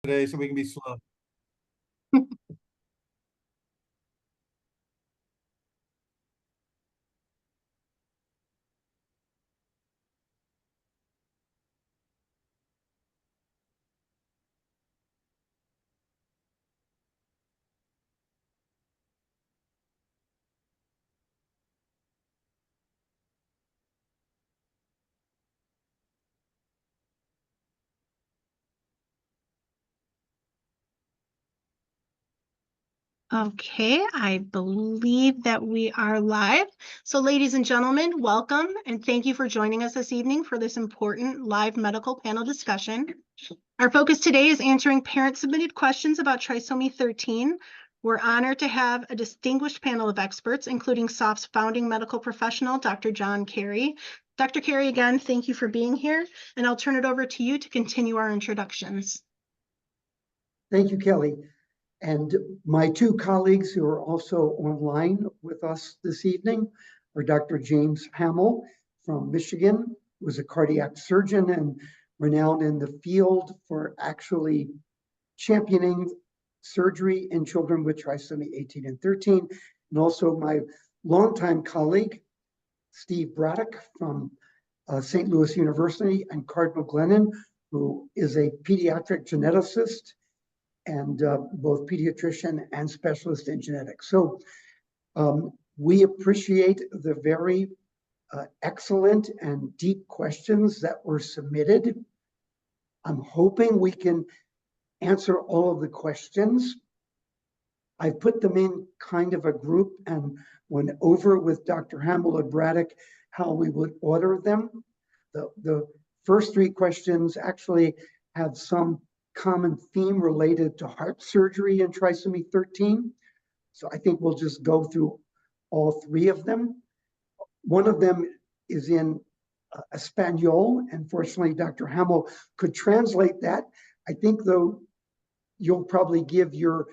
today so we can be slow. Okay, I believe that we are live. So ladies and gentlemen, welcome and thank you for joining us this evening for this important live medical panel discussion. Our focus today is answering parent-submitted questions about trisomy 13. We're honored to have a distinguished panel of experts, including SOFT's founding medical professional, Dr. John Carey. Dr. Carey, again, thank you for being here, and I'll turn it over to you to continue our introductions. Thank you, Kelly. And my two colleagues who are also online with us this evening are Dr. James Hamill from Michigan, who is a cardiac surgeon and renowned in the field for actually championing surgery in children with trisomy 18 and 13. And also my longtime colleague, Steve Braddock from St. Louis University, and Cardinal Glennon, who is a pediatric geneticist and both pediatrician and specialist in genetics. So we appreciate the very excellent and deep questions that were submitted. I'm hoping we can answer all of the questions. I've put them in kind of a group and went over with Dr. Hamill and Braddock how we would order them. The first three questions actually have some common theme related to heart surgery and trisomy 13. So I think we'll just go through all three of them. One of them is in Espanol, and fortunately Dr. Hamill could translate that. I think though you'll probably give your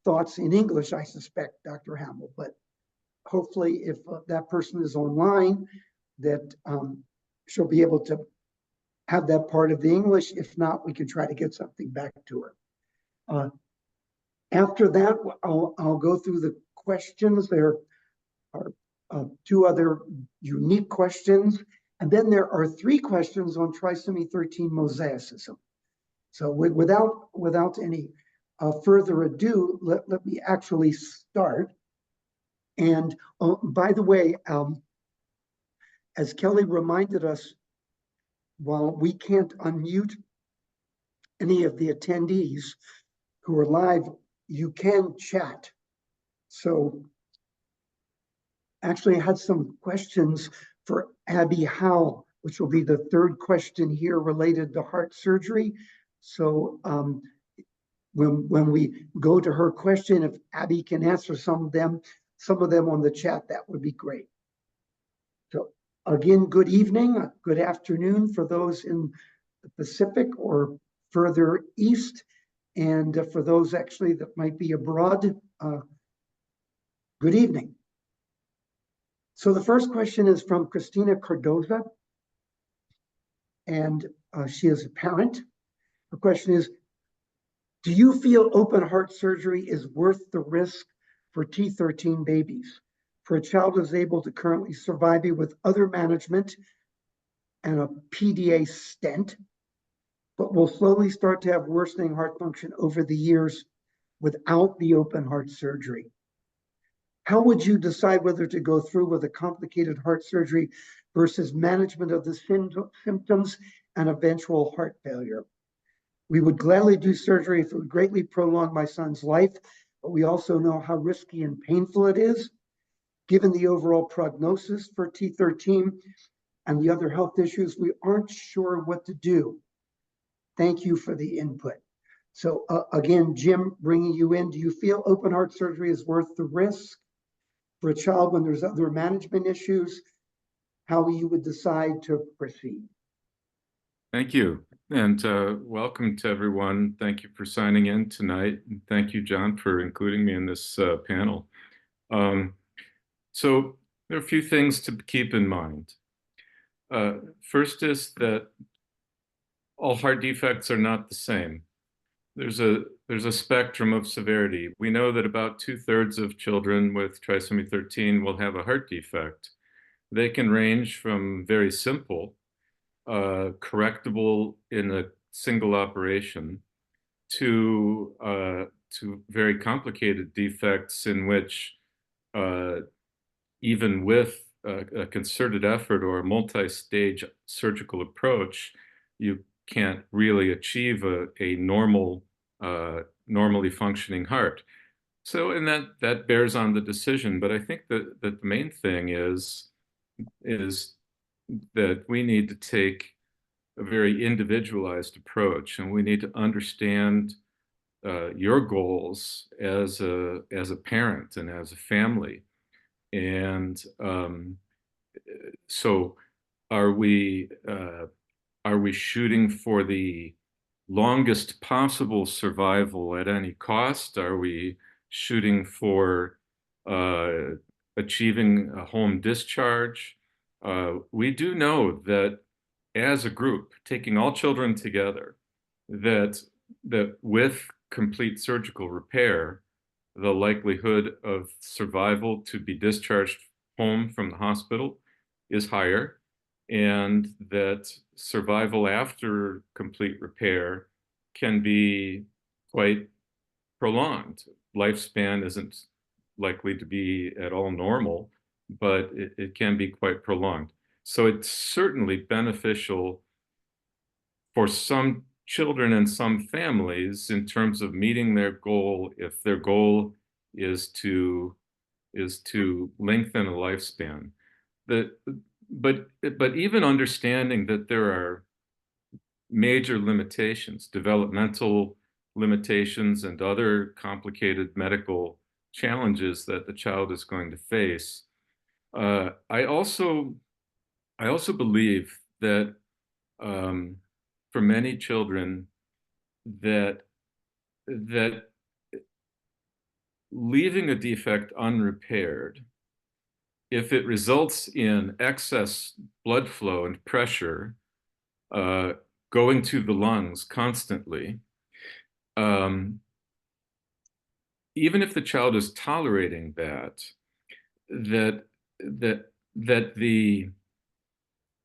thoughts in English, I suspect, Dr. Hamill, but hopefully if that person is online, that she'll be able to have that part of the English. If not, we can try to get something back to her. After that, I'll go through the questions. There are two other unique questions, and then there are three questions on trisomy 13 mosaicism. So without any further ado, let me actually start. And by the way, as Kelly reminded us, while we can't unmute any of the attendees who are live, you can chat. So actually I had some questions for Abby Howe, which will be the third question here related to heart surgery. So when we go to her question, if Abby can answer some of them on the chat, that would be great. So again, good evening, good afternoon for those in the Pacific or further east, and for those actually that might be abroad, good evening. So the first question is from Christina Cardoza, and she is a parent. Her question is, do you feel open heart surgery is worth the risk for T13 babies? For a child who is able to currently survive it with other management and a PDA stent, but will slowly start to have worsening heart function over the years without the open heart surgery. How would you decide whether to go through with a complicated heart surgery versus management of the symptoms and eventual heart failure? We would gladly do surgery if it would greatly prolong my son's life, but we also know how risky and painful it is. Given the overall prognosis for T13 and the other health issues, we aren't sure what to do. Thank you for the input. So again, Jim, bringing you in, do you feel open heart surgery is worth the risk for a child when there's other management issues? How you would decide to proceed? Thank you, and welcome to everyone. Thank you for signing in tonight. And thank you, John, for including me in this panel. So there are a few things to keep in mind. First is that all heart defects are not the same. there's a spectrum of severity. We know that about 2/3 of children with trisomy 13 will have a heart defect. They can range from very simple, correctable in a single operation, to very complicated defects in which, uh, even with a concerted effort or a multi-stage surgical approach, you can't really achieve a normally functioning heart. So, and that bears on the decision. But I think that the main thing is that we need to take a very individualized approach, and we need to understand your goals as a parent and as a family. And so, are we shooting for the longest possible survival at any cost? Are we shooting for uh, achieving a home discharge? We do know that as a group, taking all children together, that with complete surgical repair, the likelihood of survival to be discharged home from the hospital is higher, and that survival after complete repair can be quite prolonged. Lifespan isn't likely to be at all normal, but it can be quite prolonged. So it's certainly beneficial for some children and some families in terms of meeting their goal, if their goal is to lengthen a lifespan. The, but even understanding that there are major limitations, developmental limitations, and other complicated medical challenges that the child is going to face. I also believe that, for many children, that that leaving a defect unrepaired, if it results in excess blood flow and pressure uh, going to the lungs constantly, um, even if the child is tolerating that, that that that the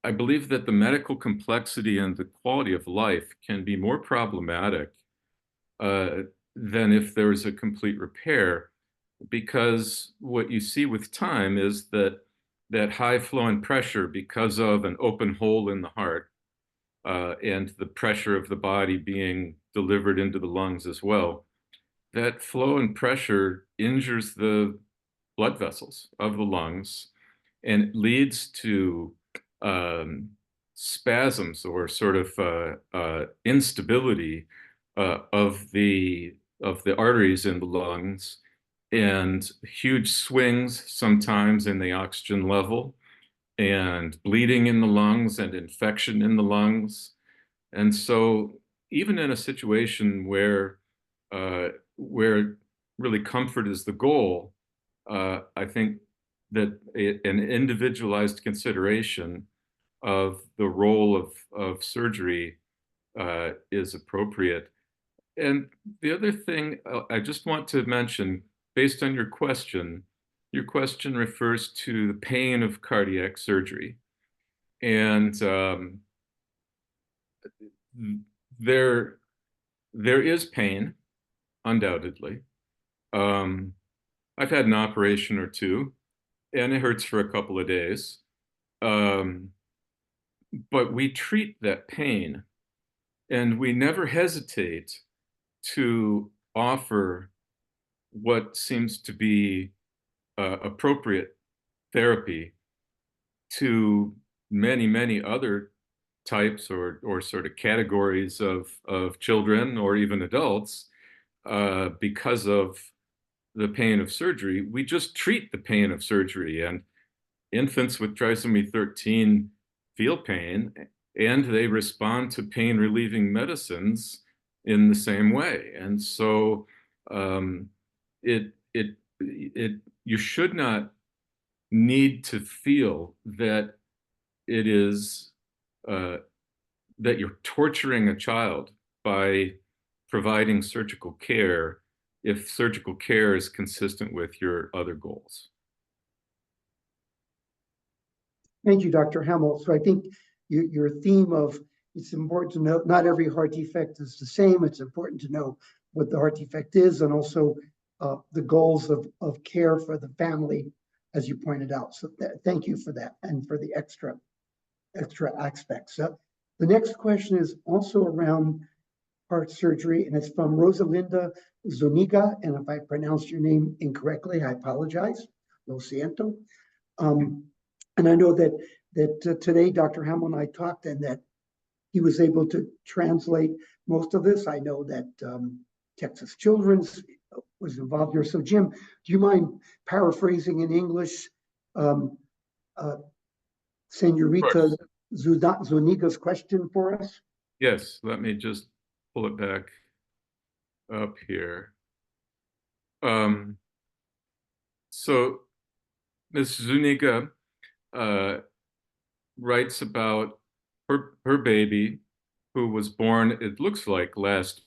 I believe that the medical complexity and the quality of life can be more problematic uh, than if there is a complete repair, because what you see with time is that high flow and pressure, because of an open hole in the heart, and the pressure of the body being delivered into the lungs as well, that flow and pressure injures the blood vessels of the lungs, and it leads to um, spasms, or sort of instability of the arteries in the lungs, and huge swings sometimes in the oxygen level, and bleeding in the lungs, and infection in the lungs. And so, even in a situation where really comfort is the goal, I think that an individualized consideration of the role of surgery is appropriate. And the other thing I just want to mention, based on your question refers to the pain of cardiac surgery. And there, there is pain, undoubtedly. Um, I've had an operation or two, and it hurts for a couple of days. Um, but we treat that pain, and we never hesitate to offer what seems to be appropriate therapy to many, many other types, or sort of categories of children or even adults, because of the pain of surgery. We just treat the pain of surgery, and infants with trisomy 13 feel pain, and they respond to pain relieving medicines in the same way. And so, um, it it it you should not need to feel that it is uh, that you're torturing a child by providing surgical care if surgical care is consistent with your other goals. Thank you, Dr. Hamill. So I think your theme of it's important to know not every heart defect is the same. It's important to know what the heart defect is and also the goals of care for the family, as you pointed out. So thank you for that and for the extra aspects. The next question is also around heart surgery, and it's from Rosalinda Zuniga. And if I pronounced your name incorrectly, I apologize. Lo siento. And I know that today Dr. Hamill and I talked, and that he was able to translate most of this. I know that Texas Children's was involved here. So Jim, do you mind paraphrasing in English Senorita Zuniga's question for us? Yes, let me just pull it back up here. So Ms. Zuniga writes about her baby who was born, it looks like last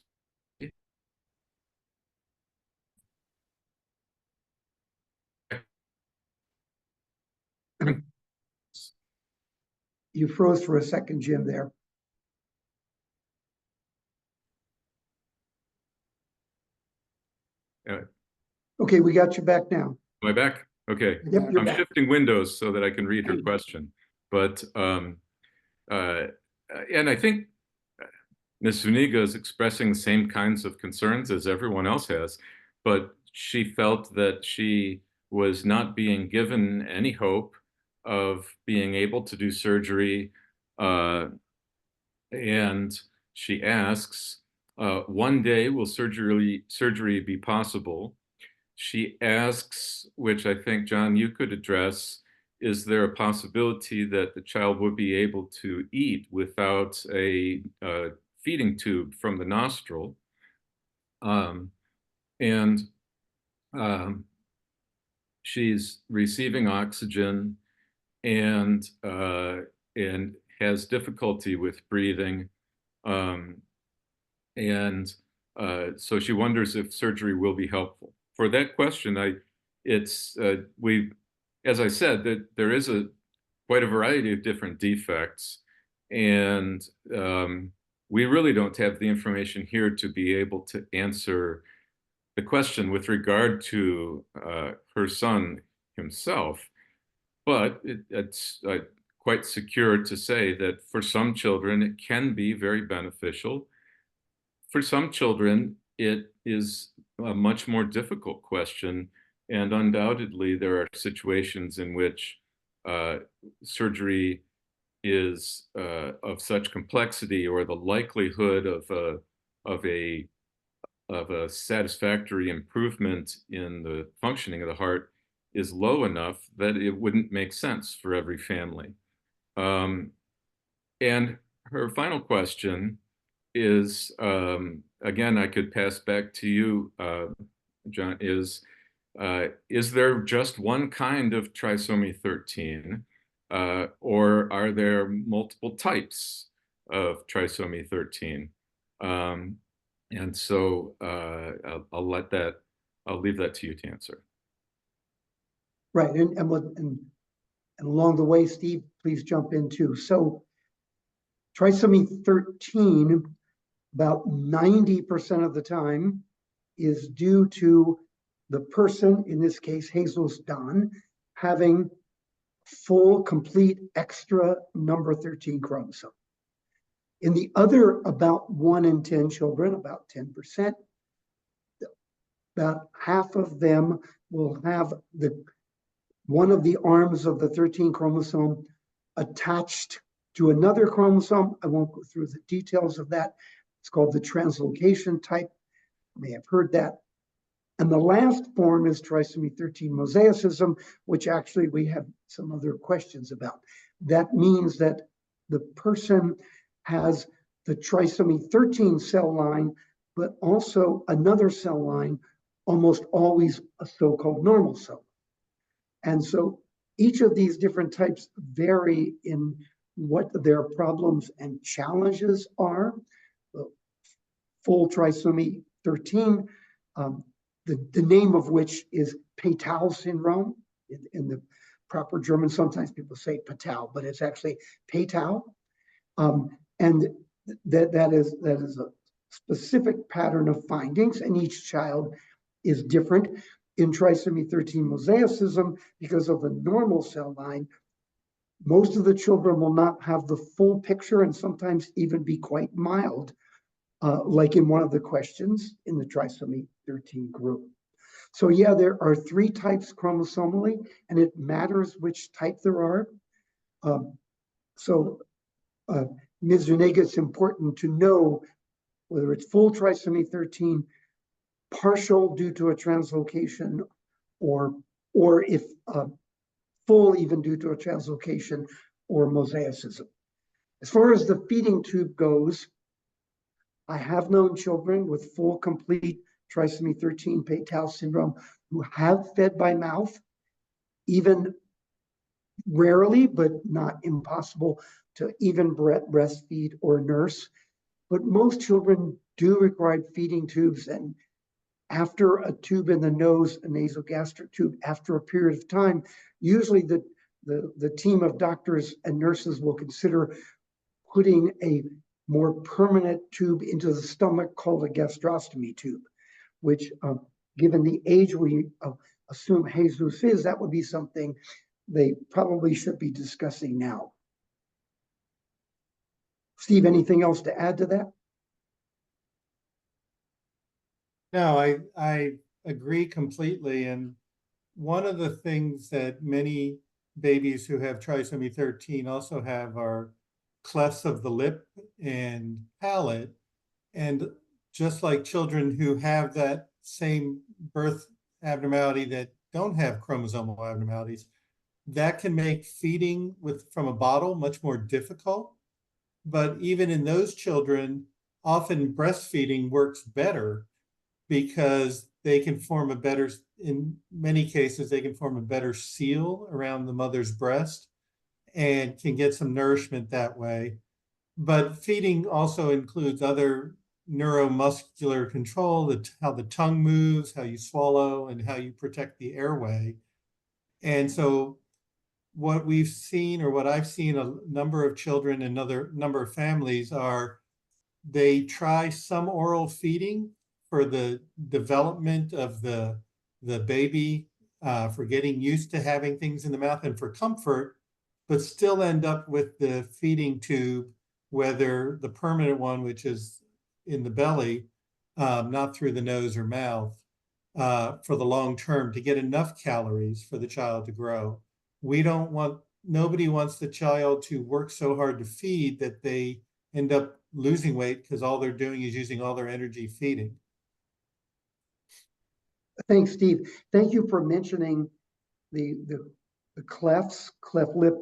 You froze for a second, Jim, there. Okay, we got you back now. Am I back? Okay. Yep, you're I'm back. shifting windows so that I can read her question. But, and I think Ms. Zuniga is expressing the same kinds of concerns as everyone else has, but she felt that she was not being given any hope of being able to do surgery. And she asks, one day will surgery be possible? She asks, which I think, John, you could address, is there a possibility that the child would be able to eat without a feeding tube from the nostril? She's receiving oxygen and has difficulty with breathing. So she wonders if surgery will be helpful. For that question, as I said, that there is quite a variety of different defects, and we really don't have the information here to be able to answer the question with regard to her son himself. But it's quite secure to say that for some children, it can be very beneficial. For some children, it is a much more difficult question, and undoubtedly there are situations in which surgery is of such complexity, or the likelihood of a satisfactory improvement in the functioning of the heart is low enough that it wouldn't make sense for every family. And her final question is, again, I could pass back to you, John, is there just one kind of trisomy 13, or are there multiple types of trisomy 13? And so I'll leave that to you to answer. Right, and along the way, Steve, please jump in too. So trisomy 13, about 90% of the time, is due to the person, in this case, Jesus Don, having full, complete, extra number 13 chromosome. In the other about 1 in 10 children, about 10%, about half of them will have one of the arms of the 13 chromosome attached to another chromosome. I won't go through the details of that. It's called the translocation type. You may have heard that. And the last form is trisomy 13 mosaicism, which actually we have some other questions about. That means that the person has the trisomy 13 cell line, but also another cell line, almost always a so-called normal cell. And so each of these different types vary in what their problems and challenges are. full trisomy 13, the name of which is Patel syndrome in the proper German. Sometimes people say Patel, but it's actually Patel. And that is a specific pattern of findings, and each child is different. In trisomy 13 mosaicism, because of the normal cell line, most of the children will not have the full picture and sometimes even be quite mild, like in one of the questions in the trisomy 13 group. So yeah, there are 3 types chromosomally, and it matters which type there are. Ms. Zuniga, it's important to know whether it's full trisomy 13, partial due to a translocation, or if full even due to a translocation or mosaicism. As far as the feeding tube goes, I have known children with full complete trisomy 13 Patel syndrome who have fed by mouth, even rarely, but not impossible, to even breastfeed or nurse. But most children do require feeding tubes, and after a tube in the nose, a nasogastric tube, after a period of time, usually the team of doctors and nurses will consider putting a more permanent tube into the stomach called a gastrostomy tube, which, given the age we assume Jesus is, that would be something they probably should be discussing now. Steve, anything else to add to that? No, I agree completely. And one of the things that many babies who have trisomy 13 also have are clefts of the lip and palate. And just like children who have that same birth abnormality that don't have chromosomal abnormalities, that can make feeding from a bottle much more difficult. But even in those children, often breastfeeding works better because they can form a better, in many cases, they can form a better seal around the mother's breast and can get some nourishment that way. But feeding also includes other neuromuscular control, how the tongue moves, how you swallow, and how you protect the airway. And so what we've seen, or what I've seen a number of children and another number of families are, they try some oral feeding for the development of the baby, for getting used to having things in the mouth and for comfort, but still end up with the feeding tube, whether the permanent one, which is in the belly, not through the nose or mouth, for the long term to get enough calories for the child to grow. Nobody wants the child to work so hard to feed that they end up losing weight because all they're doing is using all their energy feeding. Thanks, Steve. Thank you for mentioning the clefts, cleft lip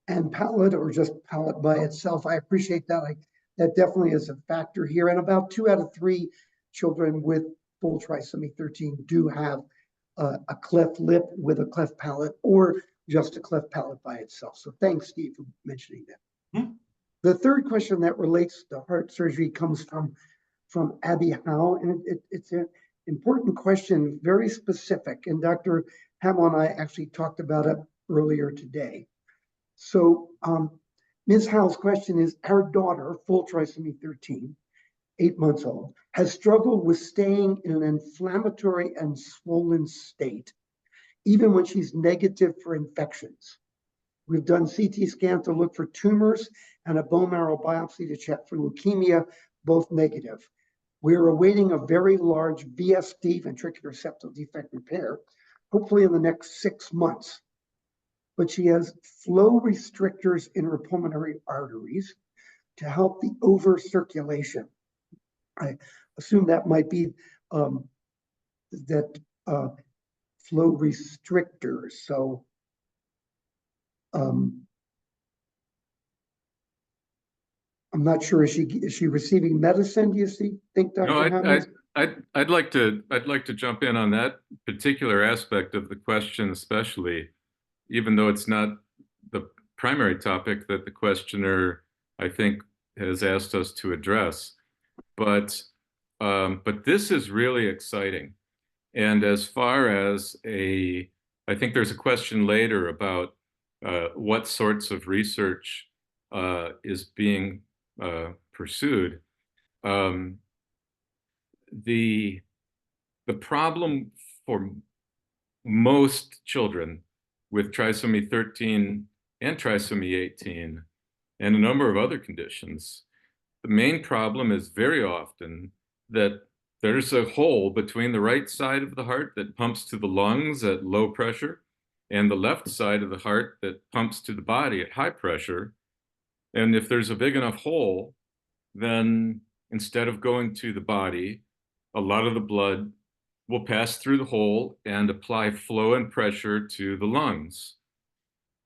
and palate, or just palate by itself. I appreciate that. That definitely is a factor here. And about 2 out of 3 children with full trisomy 13 do have a cleft lip with a cleft palate, or just a cleft palate by itself. So thanks, Steve, for mentioning that. Hmm. The third question that relates to heart surgery comes from Abby Howe, and it's an important question, very specific. And Dr. Hamill and I actually talked about it earlier today. So Ms. Howe's question is, our daughter, full trisomy 13, 8 months old, has struggled with staying in an inflammatory and swollen state, even when she's negative for infections. We've done CT scan to look for tumors and a bone marrow biopsy to check for leukemia, both negative. We're awaiting a very large VSD, ventricular septal defect repair, hopefully in the next 6 months. But she has flow restrictors in her pulmonary arteries to help the over circulation. I assume that might be flow restrictors. So I'm not sure, is she receiving medicine, do you think, Dr. No, Hammonds? I'd like to jump in on that particular aspect of the question, especially, even though it's not the primary topic that the questioner, I think, has asked us to address. But But this is really exciting. And as far as I think there's a question later about what sorts of research is being pursued. Um, the the problem for most children with trisomy 13 and trisomy 18 and a number of other conditions, the main problem is very often that there's a hole between the right side of the heart that pumps to the lungs at low pressure and the left side of the heart that pumps to the body at high pressure. And if there's a big enough hole, then instead of going to the body, a lot of the blood will pass through the hole and apply flow and pressure to the lungs.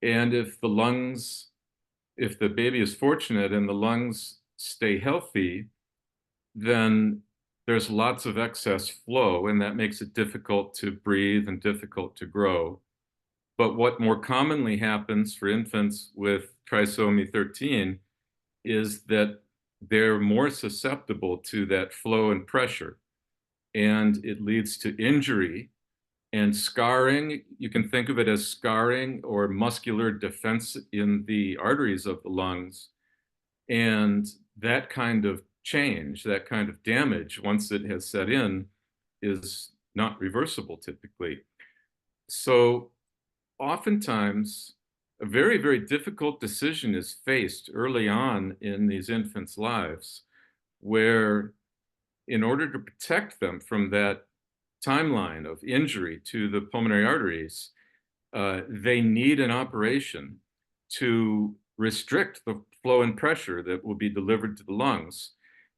And if the baby is fortunate and the lungs stay healthy, then there's lots of excess flow, and that makes it difficult to breathe and difficult to grow. But what more commonly happens for infants with trisomy 13 is that they're more susceptible to that flow and pressure, and it leads to injury and scarring. You can think of it as scarring or muscular defense in the arteries of the lungs. And that kind of change, that kind of damage, once it has set in, is not reversible typically. So oftentimes, a very, very difficult decision is faced early on in these infants' lives, where in order to protect them from that timeline of injury to the pulmonary arteries, they need an operation to restrict the flow and pressure that will be delivered to the lungs.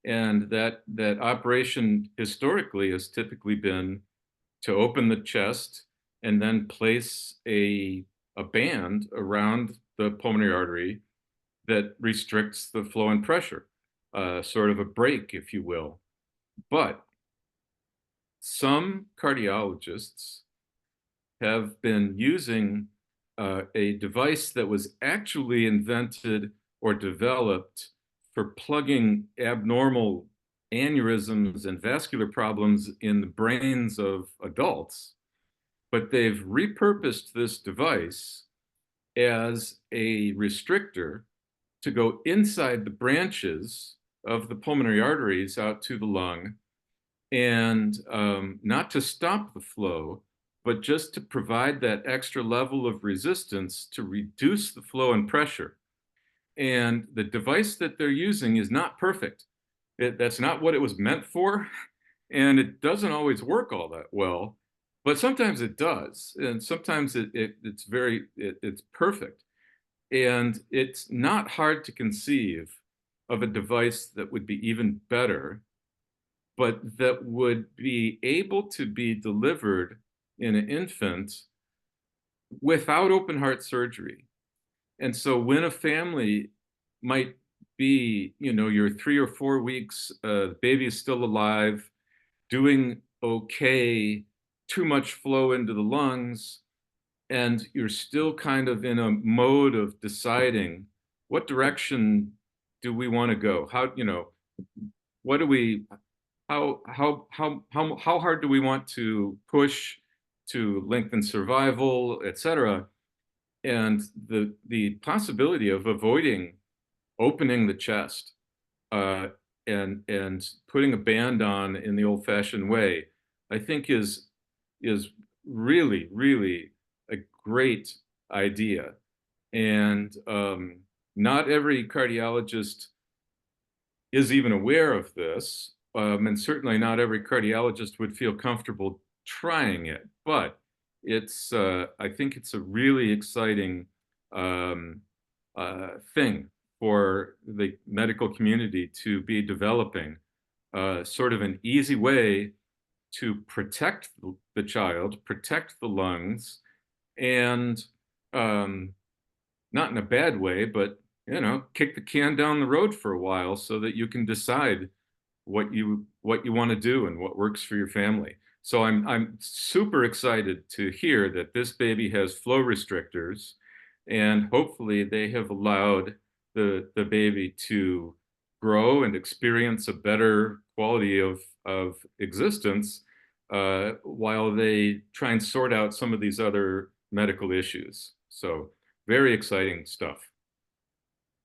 And that operation historically has typically been to open the chest and then place a band around the pulmonary artery that restricts the flow and pressure, sort of a brake, if you will. But some cardiologists have been using a device that was actually invented or developed for plugging abnormal aneurysms and vascular problems in the brains of adults. But they've repurposed this device as a restrictor to go inside the branches of the pulmonary arteries out to the lung, and not to stop the flow, but just to provide that extra level of resistance to reduce the flow and pressure. And the device that they're using is not perfect. That's not what it was meant for, and it doesn't always work all that well, but sometimes it does, and sometimes it's perfect. And it's not hard to conceive of a device that would be even better, but that would be able to be delivered in an infant without open heart surgery. And so when a family might be, you're 3 or 4 weeks, the baby is still alive, doing okay, too much flow into the lungs, and you're still kind of in a mode of deciding what direction do we want to go? What do we, how hard do we want to push to lengthen survival, et cetera? And the possibility of avoiding opening the chest and putting a band on in the old-fashioned way, I think is really, really a great idea. And not every cardiologist is even aware of this, and certainly not every cardiologist would feel comfortable trying it. But I think it's a really exciting thing for the medical community to be developing, sort of an easy way to protect the child, protect the lungs, and not in a bad way, but kick the can down the road for a while so that you can decide what you want to do and what works for your family. So I'm super excited to hear that this baby has flow restrictors, and hopefully they have allowed the baby to grow and experience a better quality of existence while they try and sort out some of these other medical issues. So very exciting stuff.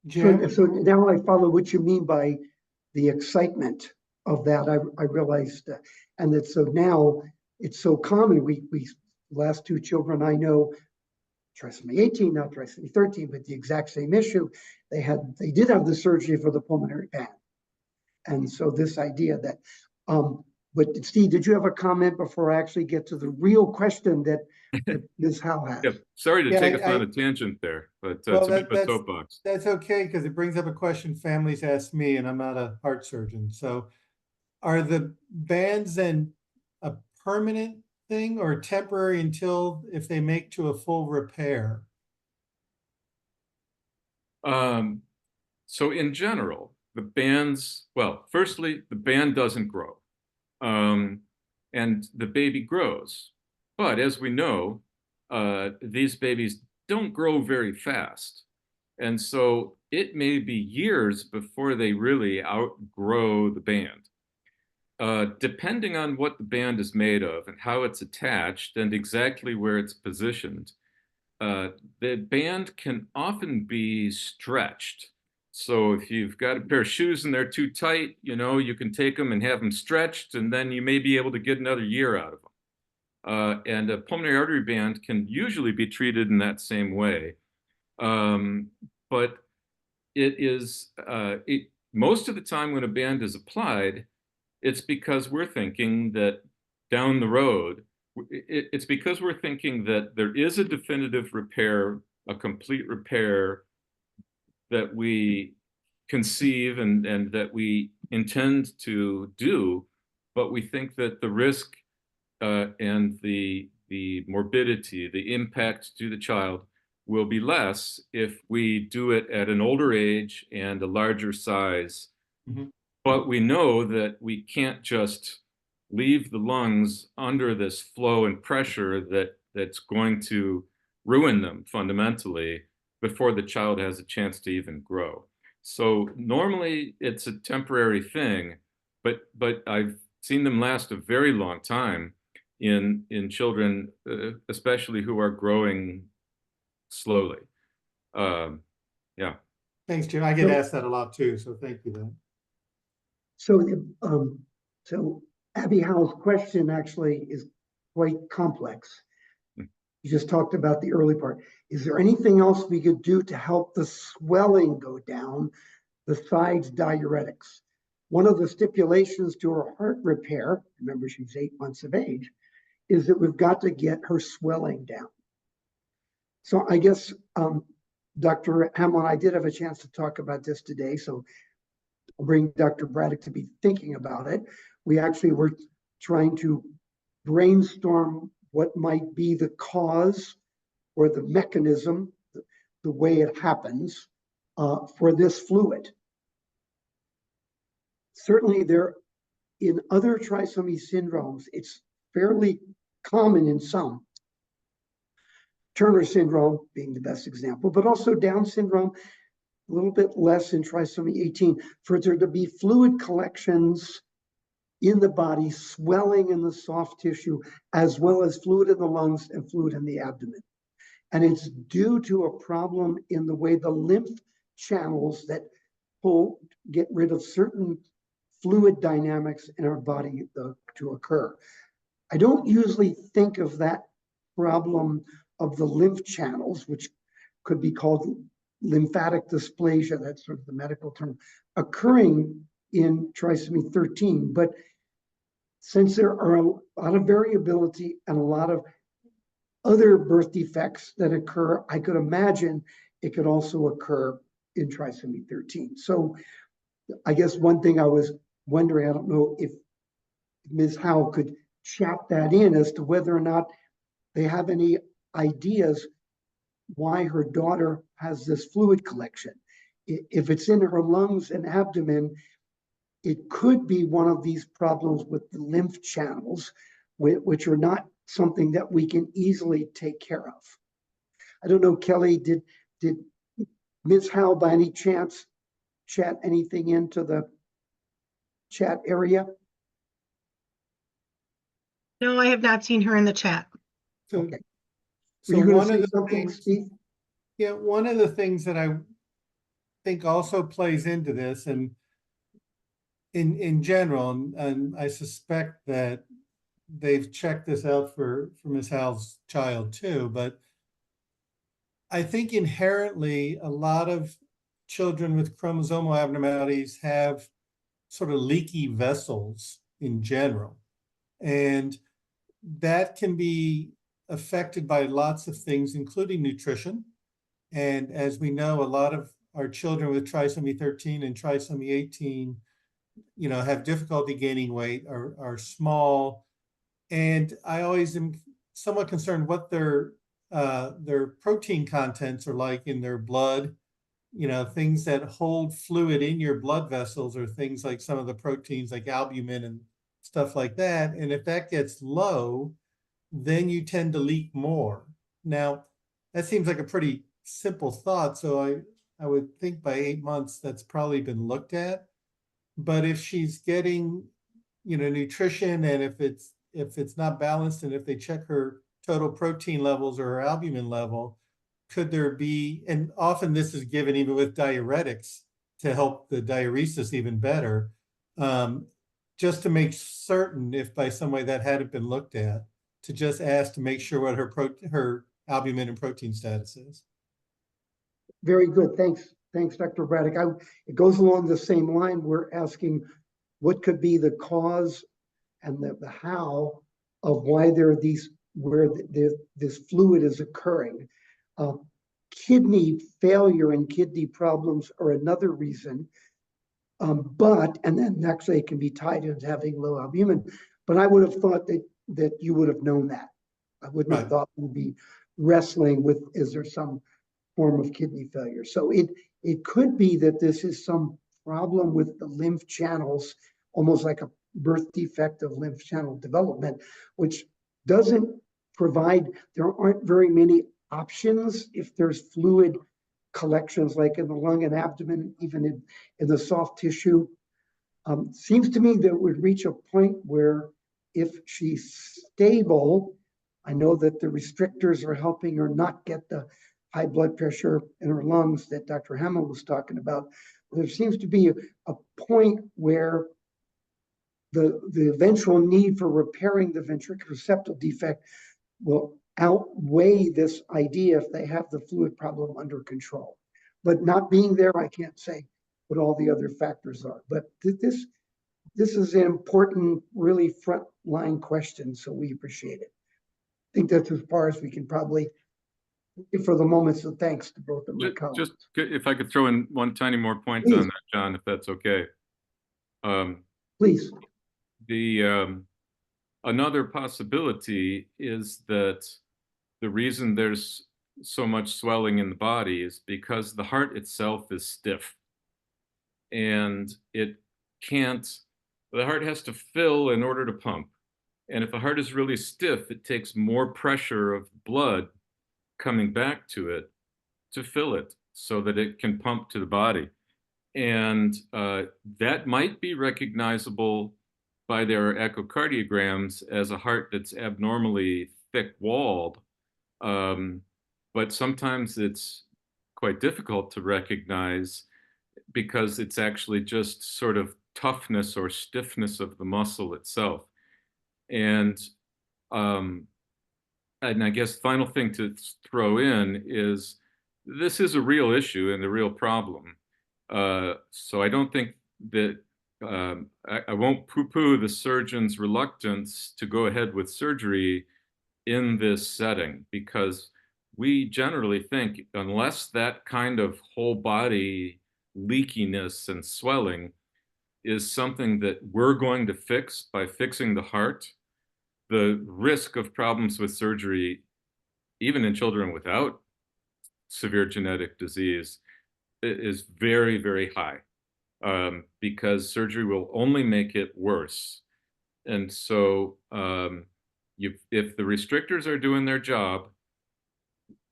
Jim? So now I follow what you mean by the excitement of that. I realized, and that so now it's so common. We last two children I know, trisomy 18, now trisomy 13, but the exact same issue. They did have the surgery for the pulmonary band, and so this idea that. But Steve, did you have a comment before I actually get to the real question that Ms. Howe has? Yeah, sorry to Yeah, take us on a tangent there, but Well, it's a bit of a soapbox. that's okay, because it brings up a question families ask me, and I'm not a heart surgeon. So are the bands then a permanent thing or temporary until if they make to a full repair? So in general, the bands, well, firstly, the band doesn't grow, and the baby grows. But as we know, these babies don't grow very fast. And so it may be years before they really outgrow the band. Depending on what the band is made of and how it's attached and exactly where it's positioned, the band can often be stretched. So if you've got a pair of shoes and they're too tight, you can take them and have them stretched, and then you may be able to get another year out of them. And a pulmonary artery band can usually be treated in that same way. But it is, most of the time when a band is applied, it's because we're thinking that down the road, it's because we're thinking that there is a definitive repair, a complete repair that we conceive and that we intend to do, but we think that the risk and the morbidity, the impact to the child will be less if we do it at an older age and a larger size. Mm-hmm. But we know that we can't just leave the lungs under this flow and pressure that's going to ruin them fundamentally before the child has a chance to even grow. So normally it's a temporary thing, but I've seen them last a very long time in children, especially who are growing slowly. Yeah. Thanks, Jim. I get asked that a lot too, so thank you then. So Abby Howe's question actually is quite complex. You just talked about the early part. Is there anything else we could do to help the swelling go down besides diuretics? One of the stipulations to her heart repair, remember she's 8 months of age, is that we've got to get her swelling down. So I guess, Dr. Hamill and I did have a chance to talk about this today, so I'll bring Dr. Braddock to be thinking about it. We actually were trying to brainstorm what might be the cause or the mechanism, the way it happens for this fluid. Certainly in other trisomy syndromes, it's fairly common in some. Turner syndrome being the best example, but also Down syndrome, a little bit less in trisomy 18, for there to be fluid collections in the body, swelling in the soft tissue, as well as fluid in the lungs and fluid in the abdomen. And it's due to a problem in the way the lymph channels that get rid of certain fluid dynamics in our body to occur. I don't usually think of that problem of the lymph channels, which could be called lymphatic dysplasia, that's sort of the medical term, occurring in trisomy 13. But since there are a lot of variability and a lot of other birth defects that occur, I could imagine it could also occur in trisomy 13. So I guess one thing I was wondering, I don't know if Ms. Howe could chat that in as to whether or not they have any ideas why her daughter has this fluid collection. If it's in her lungs and abdomen, it could be one of these problems with the lymph channels, which are not something that we can easily take care of. I don't know, Kelly, did Ms. Howe by any chance chat anything into the chat area? No, I have not seen her in the chat. So, Okay. Were so you going to one of say the something, things, Steve? yeah, one of the things that I think also plays into this, and in general, and I suspect that they've checked this out for Ms. Hal's child too, but I think inherently a lot of children with chromosomal abnormalities have sort of leaky vessels in general. And that can be affected by lots of things, including nutrition. And as we know, a lot of our children with trisomy 13 and trisomy 18, have difficulty gaining weight, are small. And I always am somewhat concerned what their protein contents are like in their blood. Things that hold fluid in your blood vessels are things like some of the proteins like albumin and stuff like that. And if that gets low, then you tend to leak more. Now, that seems like a pretty simple thought. So I would think by 8 months that's probably been looked at. But if she's getting, nutrition, and if it's not balanced, and if they check her total protein levels or her albumin level, could there be, and often this is given even with diuretics to help the diuresis even better, just to make certain if by some way that hadn't been looked at, to just ask to make sure what her albumin and protein status is. Very good. Thanks, Dr. Braddock. It goes along the same line. We're asking what could be the cause and the how of why there are these, where this fluid is occurring. Kidney failure and kidney problems are another reason. And then actually it can be tied into having low albumin. But I would have thought that you would have known that. I wouldn't have thought we'd be wrestling with, is there some form of kidney failure? So it could be that this is some problem with the lymph channels, almost like a birth defect of lymph channel development, which doesn't provide, there aren't very many options if there's fluid collections like in the lung and abdomen, even in the soft tissue. Seems to me that would reach a point where if she's stable, I know that the restrictors are helping her not get the high blood pressure in her lungs that Dr. Hamill was talking about. There seems to be a point where the eventual need for repairing the ventricular septal defect will outweigh this idea if they have the fluid problem under control. But not being there, I can't say what all the other factors are. But this is an important, really frontline question, so we appreciate it. I think that's as far as we can probably for the moment. So thanks to both of my colleagues. Just if I could throw in one tiny more point Please. on that, John, if that's okay. Please. Another possibility is that the reason there's so much swelling in the body is because the heart itself is stiff, and the heart has to fill in order to pump. And if the heart is really stiff, it takes more pressure of blood coming back to it to fill it so that it can pump to the body. And that might be recognizable by their echocardiograms as a heart that's abnormally thick-walled. But sometimes it's quite difficult to recognize because it's actually just sort of toughness or stiffness of the muscle itself. And I guess final thing to throw in is this is a real issue and a real problem. So I don't think that I won't poo-poo the surgeon's reluctance to go ahead with surgery in this setting, because we generally think unless that kind of whole body leakiness and swelling is something that we're going to fix by fixing the heart, the risk of problems with surgery, even in children without severe genetic disease, is very, very high, because surgery will only make it worse. And so if the restrictors are doing their job,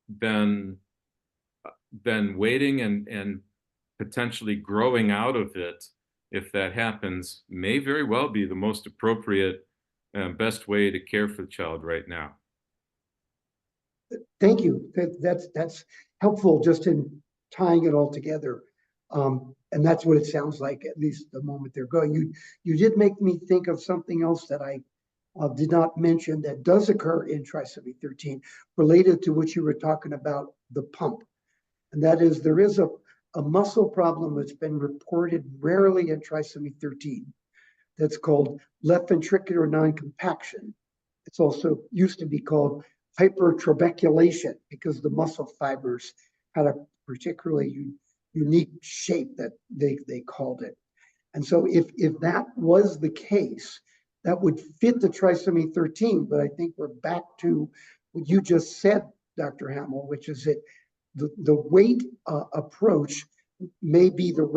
then waiting and potentially growing out of it if that happens, may very well be the most appropriate and best way to care for the child right now. Thank you. That's helpful just in tying it all together. And that's what it sounds like, at least the moment they're going. You did make me think of something else that I did not mention that does occur in trisomy 13, related to what you were talking about, the pump. And that is, there is a muscle problem that's been reported rarely in trisomy 13 that's called left ventricular non-compaction. It's also used to be called hypertrabeculation because the muscle fibers had a particularly unique shape that they called it. And so if that was the case, that would fit the trisomy 13, but I think we're back to what you just said, Dr. Hamill, which is that the weight approach may be the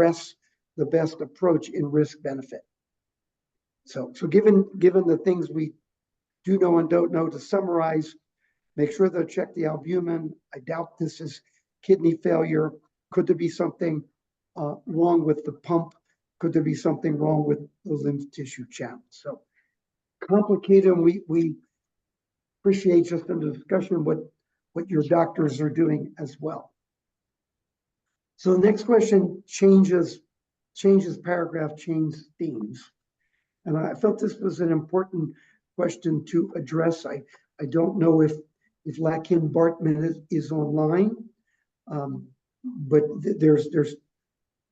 best approach in risk benefit. So given the things we do know and don't know, to summarize, make sure they'll check the albumin. I doubt this is kidney failure. Could there be something wrong with the pump? Could there be something wrong with the lymph tissue channel? So complicated, and we appreciate just in the discussion what your doctors are doing as well. So the next question changes paragraph, changes themes. And I felt this was an important question to address. I don't know if Lakin Bartman is online, but there's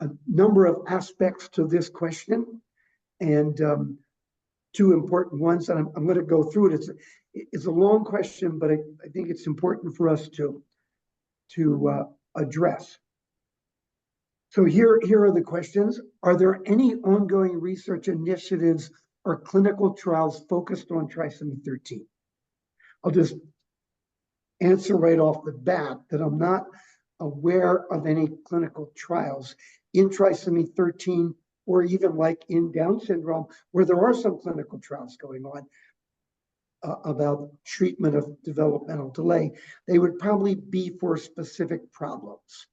a number of aspects to this question, and two important ones, and I'm going to go through it. It's a long question, but I think it's important for us to address. So here are the questions. Are there any ongoing research initiatives or clinical trials focused on trisomy 13? I'll just answer right off the bat that I'm not aware of any clinical trials in trisomy 13 or even like in Down syndrome, where there are some clinical trials going on about treatment of developmental delay. They would probably be for specific problems,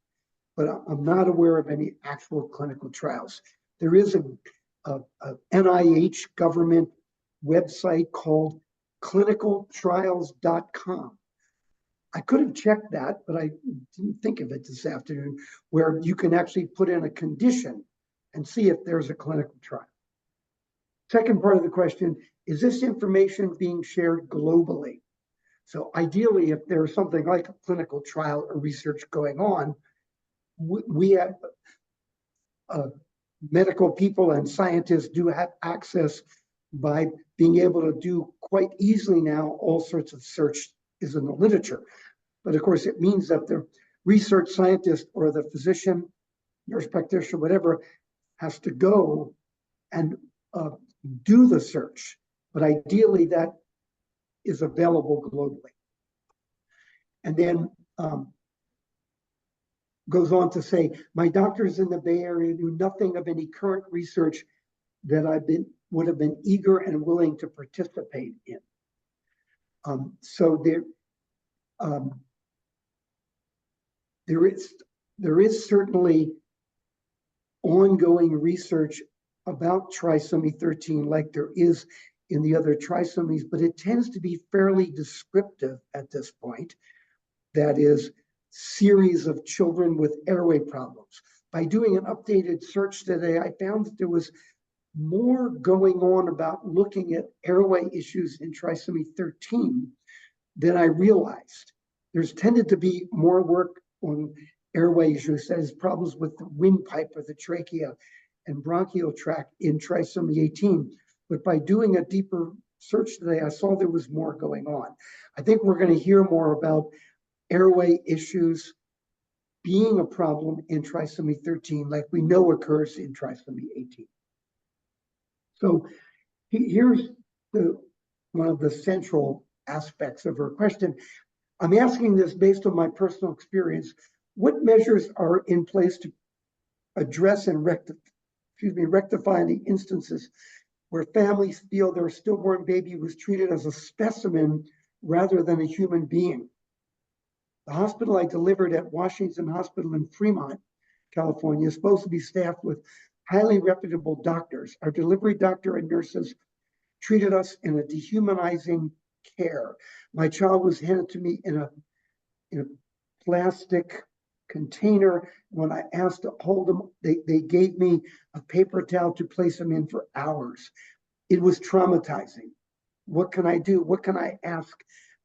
but I'm not aware of any actual clinical trials. There is a NIH government website called clinicaltrials.com. I could have checked that, but I didn't think of it this afternoon, where you can actually put in a condition and see if there's a clinical trial. Second part of the question, is this information being shared globally? So ideally, if there's something like a clinical trial or research going on, we have medical people and scientists do have access by being able to do quite easily now all sorts of search is in the literature. But of course, it means that the research scientist or the physician, nurse practitioner, whatever, has to go and do the search. But ideally, that is available globally. And then goes on to say, my doctors in the Bay Area knew nothing of any current research that would have been eager and willing to participate in. So there is certainly ongoing research about trisomy 13 like there is in the other trisomies, but it tends to be fairly descriptive at this point. That is, series of children with airway problems. By doing an updated search today, I found that there was more going on about looking at airway issues in trisomy 13 than I realized. There's tended to be more work on airway issues, that is, problems with the windpipe or the trachea and bronchial tract in trisomy 18. But by doing a deeper search today, I saw there was more going on. I think we're going to hear more about airway issues being a problem in trisomy 13, like we know occurs in trisomy 18. So here's one of the central aspects of her question. I'm asking this based on my personal experience. What measures are in place to address and rectify the instances where families feel their stillborn baby was treated as a specimen rather than a human being? The hospital I delivered at Washington Hospital in Fremont, California, is supposed to be staffed with highly reputable doctors. Our delivery doctor and nurses treated us in a dehumanizing care. My child was handed to me in a plastic container. When I asked to hold him, they gave me a paper towel to place him in for hours. It was traumatizing. What can I do? What can I ask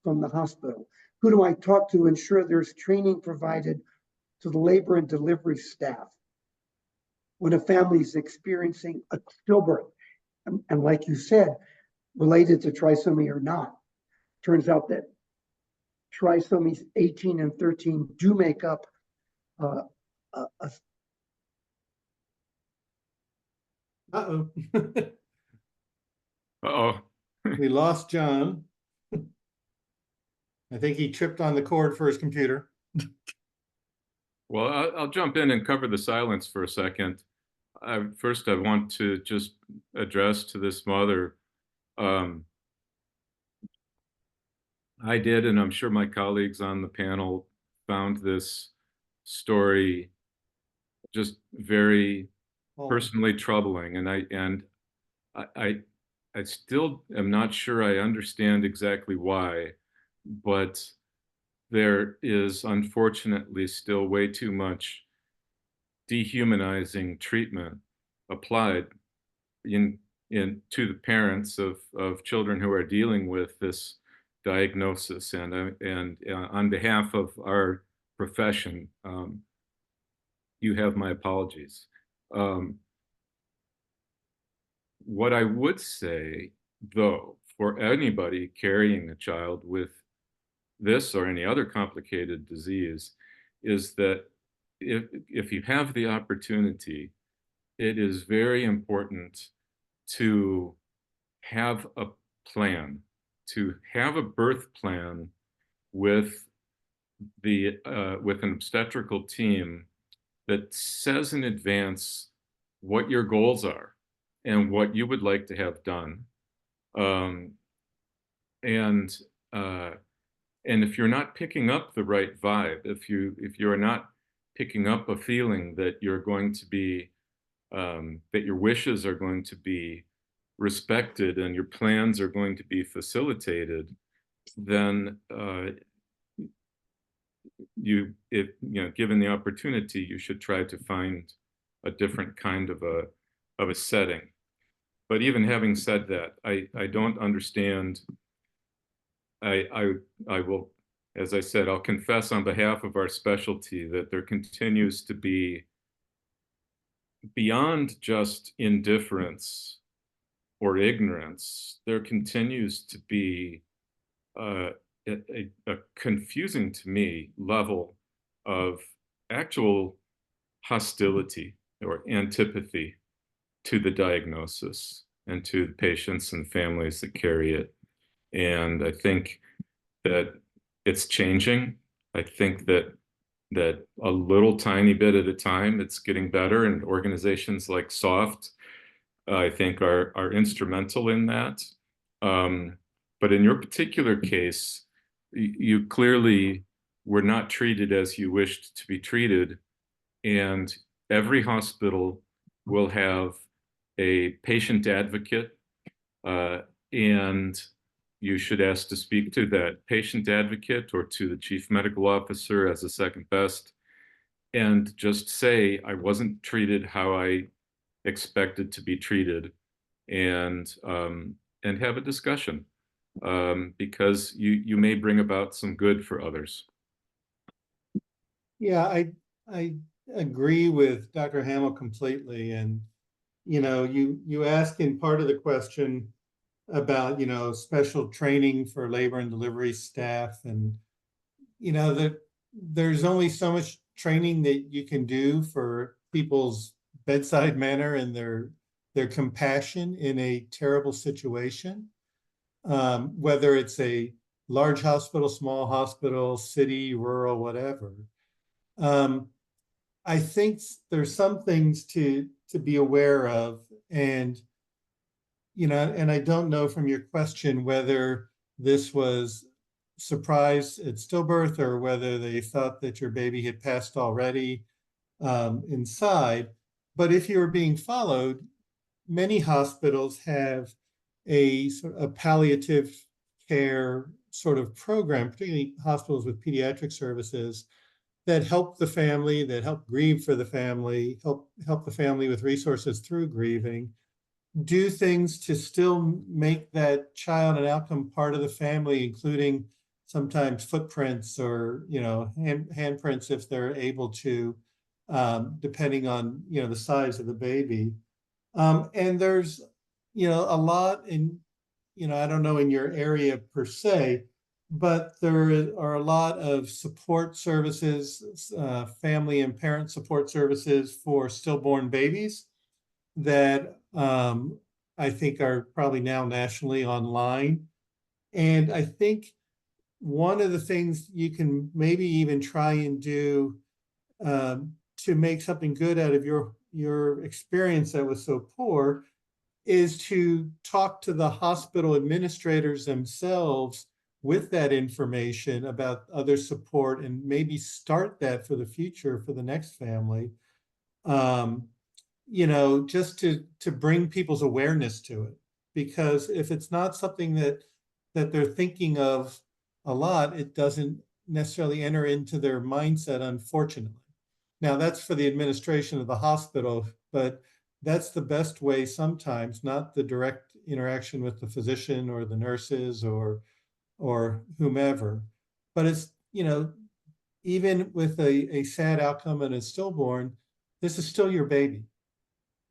from the hospital? Who do I talk to ensure there's training provided to the labor and delivery staff when a family is experiencing a stillbirth? And like you said, related to trisomy or not, turns out that trisomies 18 and 13 do make up a Uh-oh. Uh-oh. We lost John. I think he tripped on the cord for his computer. Well, I'll jump in and cover the silence for a second. First, I want to just address to this mother. I did, and I'm sure my colleagues on the panel found this story just very Oh, personally troubling, and I still am not sure I understand exactly why, but there is unfortunately still way too much dehumanizing treatment applied in to the parents of children who are dealing with this diagnosis. And on behalf of our profession, you have my apologies. What I would say, though, for anybody carrying a child with this or any other complicated disease, is that if you have the opportunity, it is very important to have a plan, to have a birth plan with with an obstetrical team that says in advance what your goals are and what you would like to have done. Um, and if you're not picking up the right vibe, if you are not picking up a feeling that you're going to be that your wishes are going to be respected and your plans are going to be facilitated, then if given the opportunity, you should try to find a different kind of a setting. But even having said that, I don't understand. I will, as I said, I'll confess on behalf of our specialty that there continues to be, beyond just indifference or ignorance, there continues to be a confusing to me level of actual hostility or antipathy to the diagnosis and to the patients and families that carry it. And I think that it's changing. I think that a little tiny bit at a time, it's getting better, and organizations like SOFT, I think, are instrumental in that. But in your particular case, you clearly were not treated as you wished to be treated, and every hospital will have a patient advocate, and you should ask to speak to that patient advocate or to the chief medical officer as a second best, and just say, I wasn't treated how I expected to be treated, and have a discussion, because you may bring about some good for others. yeah, I agree with Dr. Hamill completely. And, you ask in part of the question about, special training for labor and delivery staff. And, that there's only so much training that you can do for people's bedside manner and their compassion in a terrible situation. Whether it's a large hospital, small hospital, city, rural, whatever. I think there's some things to be aware of, and and I don't know from your question whether this was surprise at stillbirth or whether they thought that your baby had passed already inside. But if you're being followed, many hospitals have a sort of a palliative care sort of program, particularly hospitals with pediatric services, that help the family, that help grieve for the family, help the family with resources through grieving, do things to still make that child an outcome part of the family, including sometimes footprints or handprints if they're able to, depending on the size of the baby. And there's a lot in I don't know in your area per se, but there are a lot of support services, family and parent support services for stillborn babies that I think are probably now nationally online. And I think one of the things you can maybe even try and do to make something good out of your experience that was so poor is to talk to the hospital administrators themselves with that information about other support and maybe start that for the future for the next family. Just to bring people's awareness to it. Because if it's not something that they're thinking of a lot, it doesn't necessarily enter into their mindset, unfortunately. Now, that's for the administration of the hospital, but that's the best way sometimes, not the direct interaction with the physician or the nurses or whomever. But it's, even with a sad outcome and a stillborn, this is still your baby.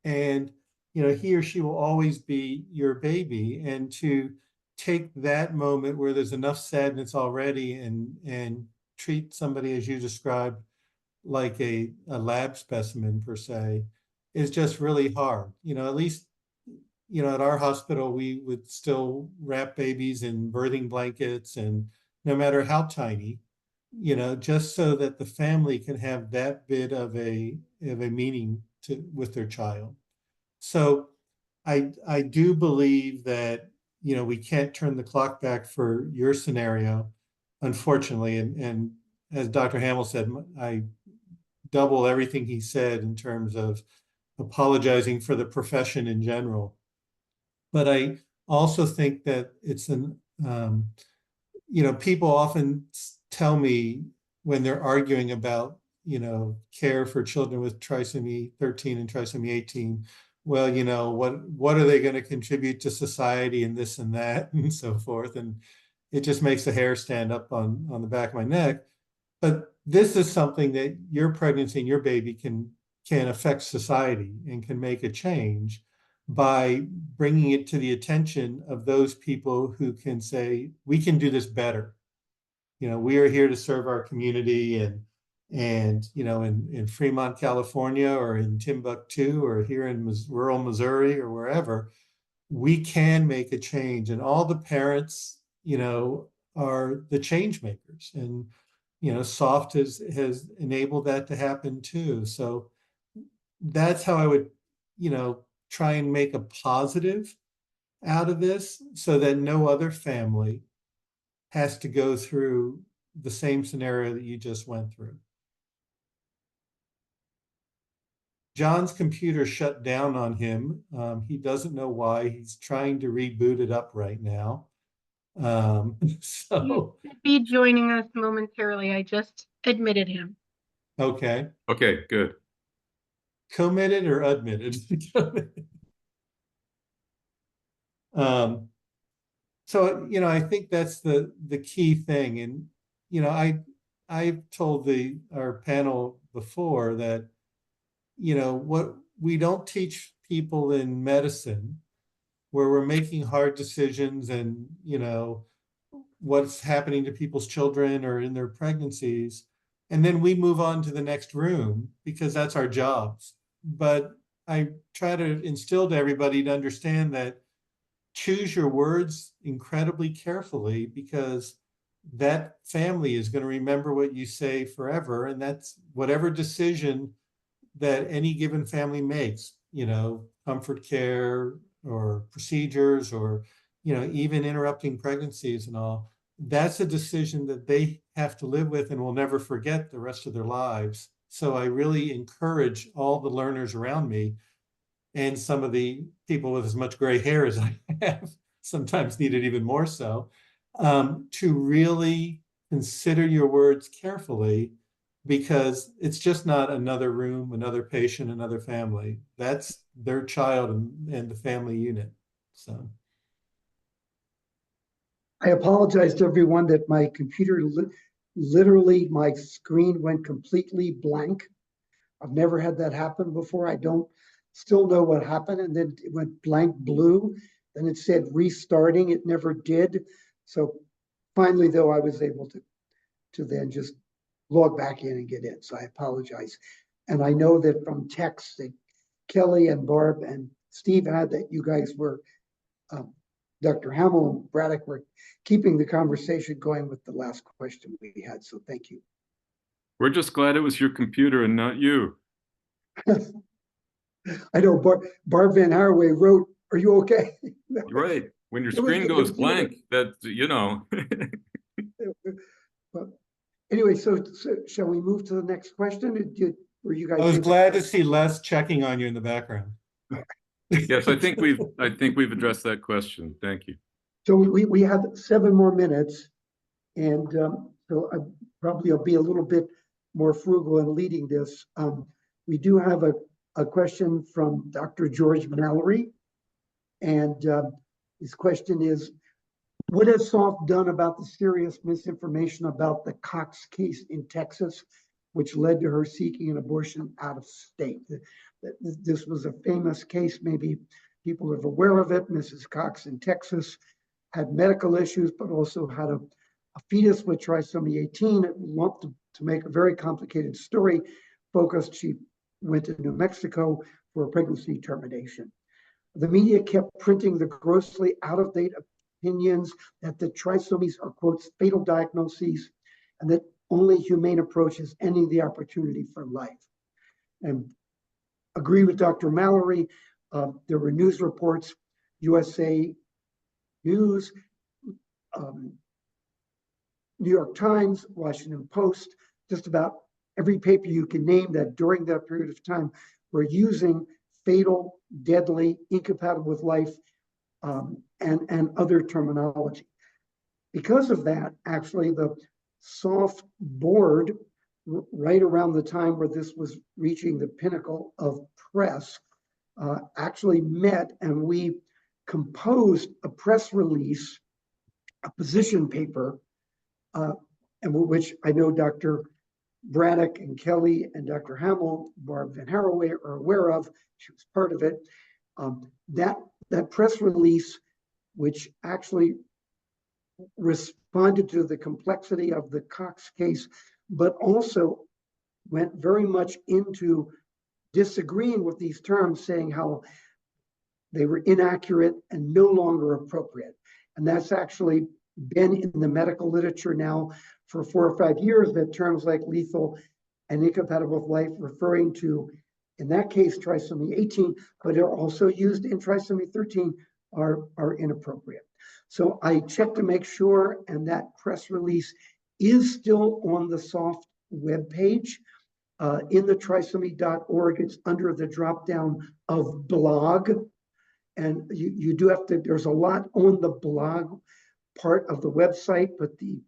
And he or she will always be your baby. And to take that moment where there's enough sadness already and treat somebody as you described like a lab specimen per se is just really hard. At least at our hospital we would still wrap babies in birthing blankets, and no matter how tiny, just so that the family can have that bit of a meaning with their child. So I do believe that we can't turn the clock back for your scenario, unfortunately. And as Dr. Hamill said, I double everything he said in terms of apologizing for the profession in general. But I also think that it's people often tell me when they're arguing about, care for children with trisomy 13 and trisomy 18, well, what are they going to contribute to society and this and that and so forth. And it just makes the hair stand up on the back of my neck. But this is something that your pregnancy and your baby can affect society and can make a change by bringing it to the attention of those people who can say, we can do this better. We are here to serve our community, and in Fremont, California, or in Timbuktu, or here in rural Missouri, or wherever, we can make a change. And all the parents, are the change makers. And SOFT has enabled that to happen too. So that's how I would, try and make a positive out of this so that no other family has to go through the same scenario that you just went through. John's computer shut down on him. He doesn't know why. He's trying to reboot it up right now. He So should be joining us momentarily. I just admitted him. okay. Okay, good. Committed or admitted? So I think that's the key thing. And I've told our panel before that what we don't teach people in medicine, where we're making hard decisions and what's happening to people's children or in their pregnancies, and then we move on to the next room because that's our jobs. But I try to instill to everybody to understand that choose your words incredibly carefully, because that family is going to remember what you say forever. And that's whatever decision that any given family makes, comfort care or procedures or, even interrupting pregnancies and all, that's a decision that they have to live with and will never forget the rest of their lives. So I really encourage all the learners around me, and some of the people with as much gray hair as I have, sometimes need it even more so, to really consider your words carefully, because it's just not another room, another patient, another family. That's their child and the family unit. So I apologize to everyone that my computer literally, my screen went completely blank. I've never had that happen before. I don't still know what happened, and then it went blank blue. Then it said restarting. It never did. So finally, though, I was able to then just log back in and get in. So I apologize. And I know that from text that Kelly and Barb and Steve had, that you guys were, Dr. Hamill and Braddock were keeping the conversation going with the last question we had. So thank you. We're just glad it was your computer and not you. I know Barb Van Haraway wrote, "Are you okay?" Right. When your It was- screen it goes was, you know, blank, that, you know. But anyway, so shall we move to the next question? Were you guys I was able- glad to see Les checking on you in the background. Yes, I think we've addressed that question. Thank you. So we have 7 more minutes, and so I probably will be a little bit more frugal in leading this. We do have a question from Dr. George Mallory, and his question is, what has SOF done about the serious misinformation about the Cox case in Texas, which led to her seeking an abortion out of state? This was a famous case, maybe people are aware of it. Mrs. Cox in Texas had medical issues, but also had a fetus with trisomy 18. To make a very complicated story focused, she went to New Mexico for a pregnancy termination. The media kept printing the grossly out-of-date opinions that the trisomies are, quote, fatal diagnoses, and that only humane approaches ending the opportunity for life. And agree with Dr. Mallory. There were news reports, USA News, New York Times, Washington Post, just about every paper you can name that during that period of time were using fatal, deadly, incompatible with life, and other terminology. Because of that, actually, the SOF board, right around the time where this was reaching the pinnacle of press, actually met, and we composed a press release, a position paper, and which I know Dr. Braddock and Kelly and Dr. Hamill, Barb Van Haraway are aware of. She was part of it. That press release, which actually responded to the complexity of the Cox case, but also went very much into disagreeing with these terms, saying how they were inaccurate and no longer appropriate. And that's actually been in the medical literature now for 4 or 5 years, that terms like lethal and incompatible with life, referring to, in that case, trisomy 18, but are also used in trisomy 13, are inappropriate. So I checked to make sure, and that press release is still on the SOF webpage. In the trisomy.org, it's under the drop-down of blog. And you do have to, there's a lot on the blog part of the website, but the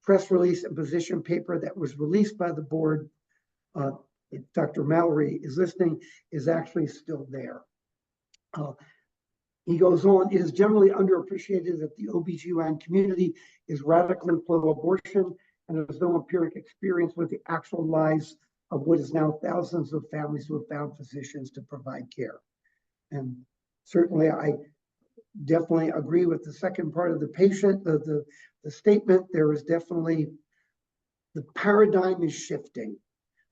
press release and position paper that was released by the board, if Dr. Mallory is listening, is actually still there. He goes on, it is generally underappreciated that the OBGYN community is radically pro-abortion, and there's no empiric experience with the actual lives of what is now thousands of families who have found physicians to provide care. And certainly I definitely agree with the second part of the statement. There is definitely, the paradigm is shifting.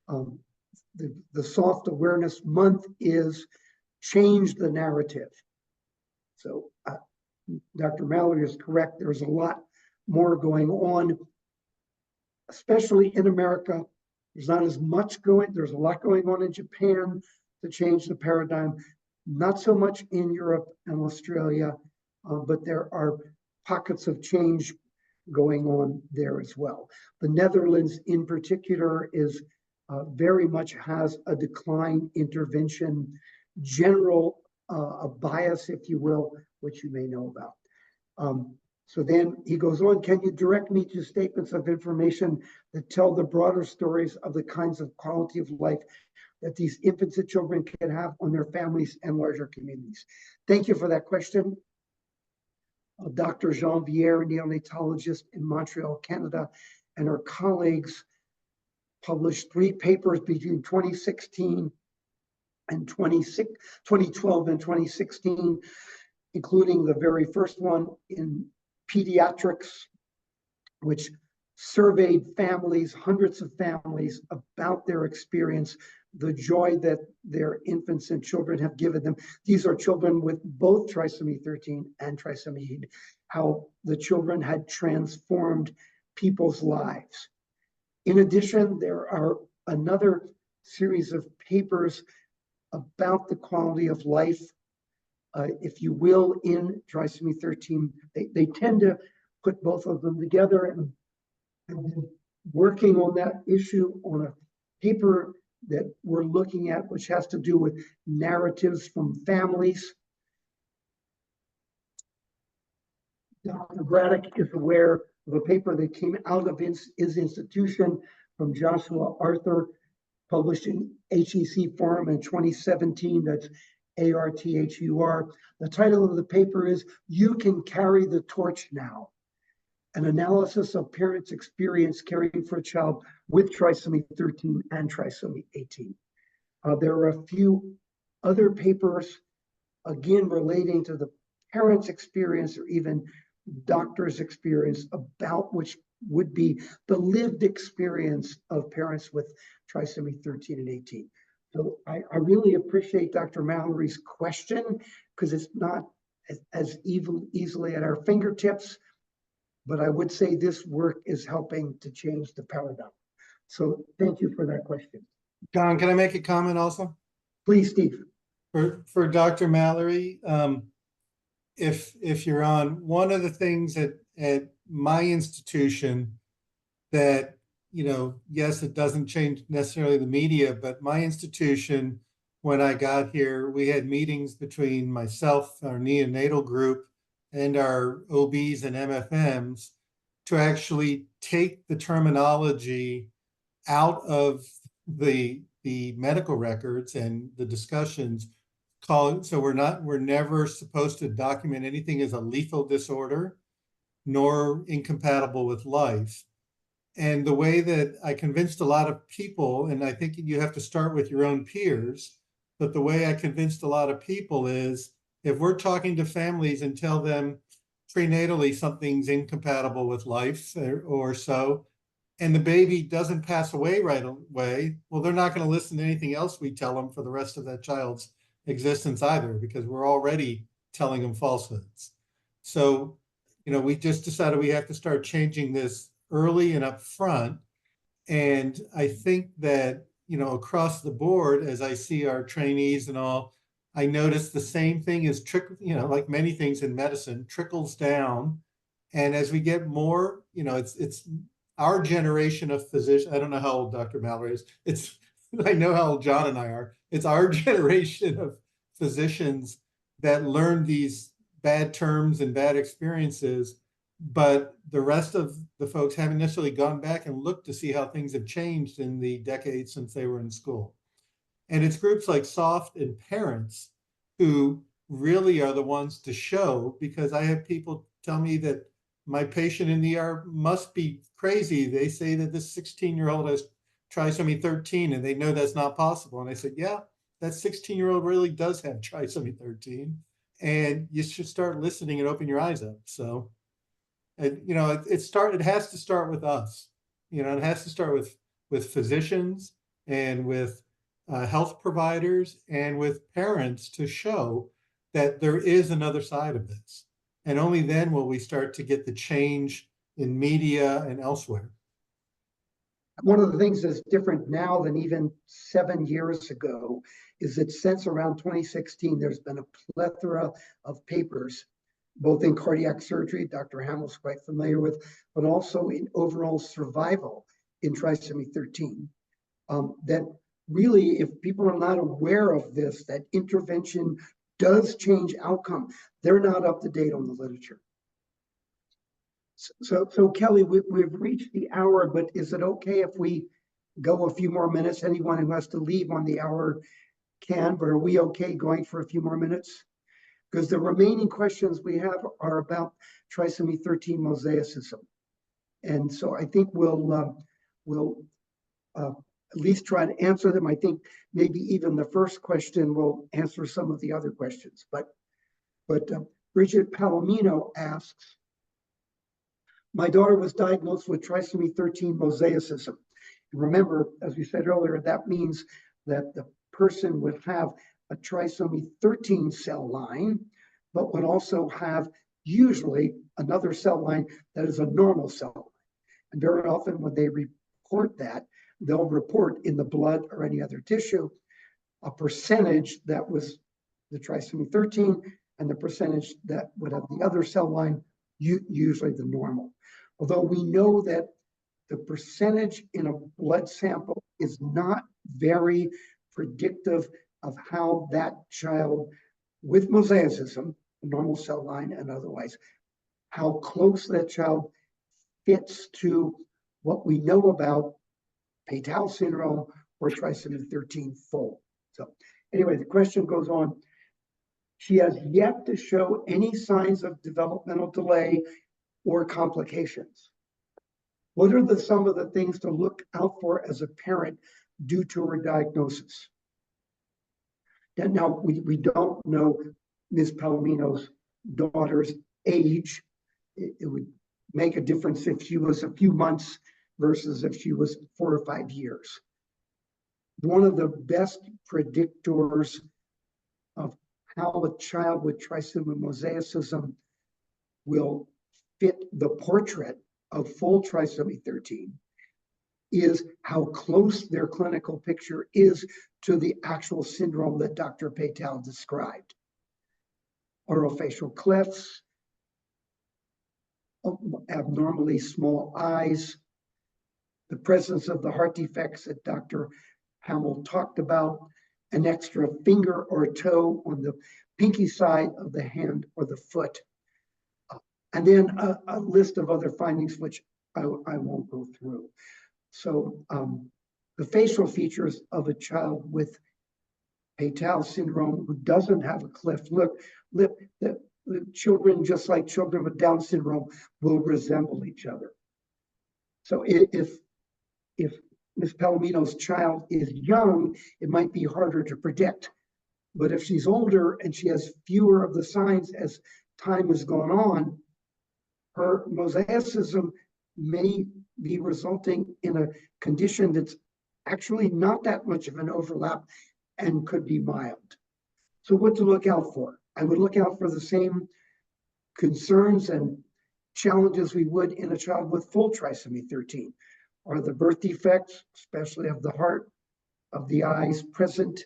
The Soft Awareness Month is change the narrative. So Dr. Mallory is correct. There's a lot more going on, especially in America. There's not as much going, there's a lot going on in Japan to change the paradigm, not so much in Europe and Australia, but there are pockets of change going on there as well. The Netherlands in particular is very much has a decline intervention, general a bias, if you will, which you may know about. So then he goes on, can you direct me to statements of information that tell the broader stories of the kinds of quality of life that these infants and children can have on their families and larger communities? Thank you for that question. Dr. Jean Vierre, neonatologist in Montreal, Canada, and her colleagues published 3 papers between 2016 and 2012 and 2016, including the very first one in pediatrics, which surveyed families, hundreds of families, about their experience, the joy that their infants and children have given them. These are children with both trisomy 13 and trisomy 8, how the children had transformed people's lives. In addition, there are another series of papers about the quality of life, if you will, in trisomy 13. They tend to put both of them together, and I've been working on that issue on a paper that we're looking at, which has to do with narratives from families. Dr. Braddock is aware of a paper that came out of his institution from Joshua Arthur, published in HEC Forum in 2017. That's ARTHUR. The title of the paper is "You Can Carry the Torch Now: An Analysis of Parents' Experience Caring for a Child with Trisomy 13 and Trisomy 18. There are a few other papers, again, relating to the parents' experience or even doctors' experience, about which would be the lived experience of parents with trisomy 13 and 18. So I really appreciate Dr. Mallory's question, because it's not as easily at our fingertips, but I would say this work is helping to change the paradigm. So thank you for that question. John, can I make a comment also? Please, Steve. For Dr. Mallory, if you're on, one of the things at my institution that, you know, yes, it doesn't change necessarily the media, but my institution, when I got here, we had meetings between myself, our neonatal group, and our OBs and MFMs to actually take the terminology out of the medical records and the discussions. So we're never supposed to document anything as a lethal disorder, nor incompatible with life. And the way that I convinced a lot of people, and I think you have to start with your own peers, but the way I convinced a lot of people is, if we're talking to families and tell them prenatally something's incompatible with life or so, and the baby doesn't pass away right away, well, they're not going to listen to anything else we tell them for the rest of that child's existence either, because we're already telling them falsehoods. So, you know, we just decided we have to start changing this early and upfront. And I think that, you know, across the board, as I see our trainees and all, I notice the same thing is you know, like many things in medicine, trickles down. And as we get more, you know, it's our generation of physicians. I don't know how old Dr. Mallory is. I know how old John and I are. It's our generation of physicians that learn these bad terms and bad experiences, but the rest of the folks haven't necessarily gone back and looked to see how things have changed in the decades since they were in school. And it's groups like SOFT and parents who really are the ones to show, because I have people tell me that my patient in the ER must be crazy. They say that this 16-year-old has trisomy 13 and they know that's not possible. And I said, yeah, that 16-year-old really does have trisomy 13. And you should start listening and open your eyes up. So, you know, it has to start with us. You know, it has to start with physicians and with health providers and with parents to show that there is another side of this. And only then will we start to get the change in media and elsewhere. One of the things that's different now than even 7 years ago is that since around 2016, there's been a plethora of papers, both in cardiac surgery, Dr. Hamill's quite familiar with, but also in overall survival in trisomy 13. that really, if people are not aware of this, that intervention does change outcome, they're not up to date on the literature. So Kelly, we've reached the hour, but is it okay if we go a few more minutes? Anyone who has to leave on the hour can, but are we okay going for a few more minutes? Because the remaining questions we have are about trisomy 13 mosaicism. And so I think we'll at least try to answer them. I think maybe even the first question will answer some of the other questions. But Bridget Palomino asks, my daughter was diagnosed with trisomy 13 mosaicism. And remember, as we said earlier, that means that the person would have a trisomy 13 cell line, but would also have usually another cell line that is a normal cell line. And very often when they report that, they'll report in the blood or any other tissue a percentage that was the trisomy 13 and the percentage that would have the other cell line, usually the normal. Although we know that the percentage in a blood sample is not very predictive of how that child with mosaicism, normal cell line and otherwise, how close that child fits to what we know about Pay-Tau syndrome or trisomy 13 full. So anyway, the question goes on. She has yet to show any signs of developmental delay or complications. What are some of the things to look out for as a parent due to her diagnosis? And now we don't know Ms. Palomino's daughter's age. It would make a difference if she was a few months versus if she was 4 or 5 years. One of the best predictors of how a child with trisomy mosaicism will fit the portrait of full trisomy 13 is how close their clinical picture is to the actual syndrome that Dr. Pay-Tau described. Orofacial clefts, abnormally small eyes, the presence of the heart defects that Dr. Hamill talked about, an extra finger or toe on the pinky side of the hand or the foot, and then a list of other findings, which I won't go through. So the facial features of a child with Pay-Tau syndrome who doesn't have a cleft lip, the children, just like children with Down syndrome, will resemble each other. So if Ms. Palomino's child is young, it might be harder to predict. But if she's older and she has fewer of the signs as time has gone on, her mosaicism may be resulting in a condition that's actually not that much of an overlap and could be mild. So what to look out for? I would look out for the same concerns and challenges we would in a child with full trisomy 13. Are the birth defects, especially of the heart, of the eyes, present?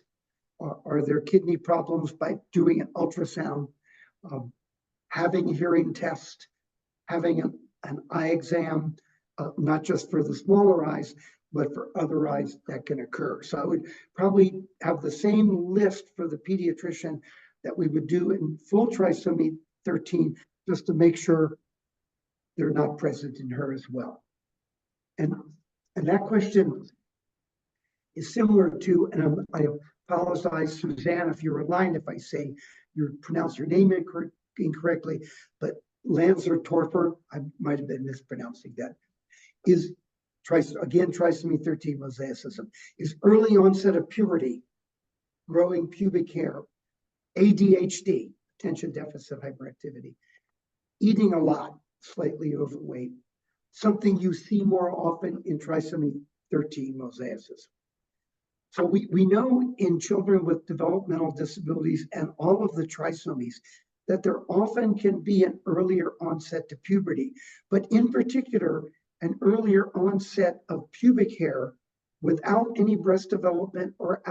Are there kidney problems by doing an ultrasound? Having a hearing test, having an eye exam, not just for the smaller eyes, but for other eyes that can occur. So I would probably have the same list for the pediatrician that we would do in full trisomy 13, just to make sure they're not present in her as well. And that question is similar to, and I apologize, Suzanne, if you're online, if I say you pronounce your name incorrectly, but Lanzer-Torfer, I might have been mispronouncing that, is again trisomy 13 mosaicism, is early onset of puberty, growing pubic hair, ADHD, attention deficit hyperactivity, eating a lot, slightly overweight, something you see more often in trisomy 13 mosaicism. So we know in children with developmental disabilities and all of the trisomies that there often can be an earlier onset to puberty, but in particular, an earlier onset of pubic hair without any breast development or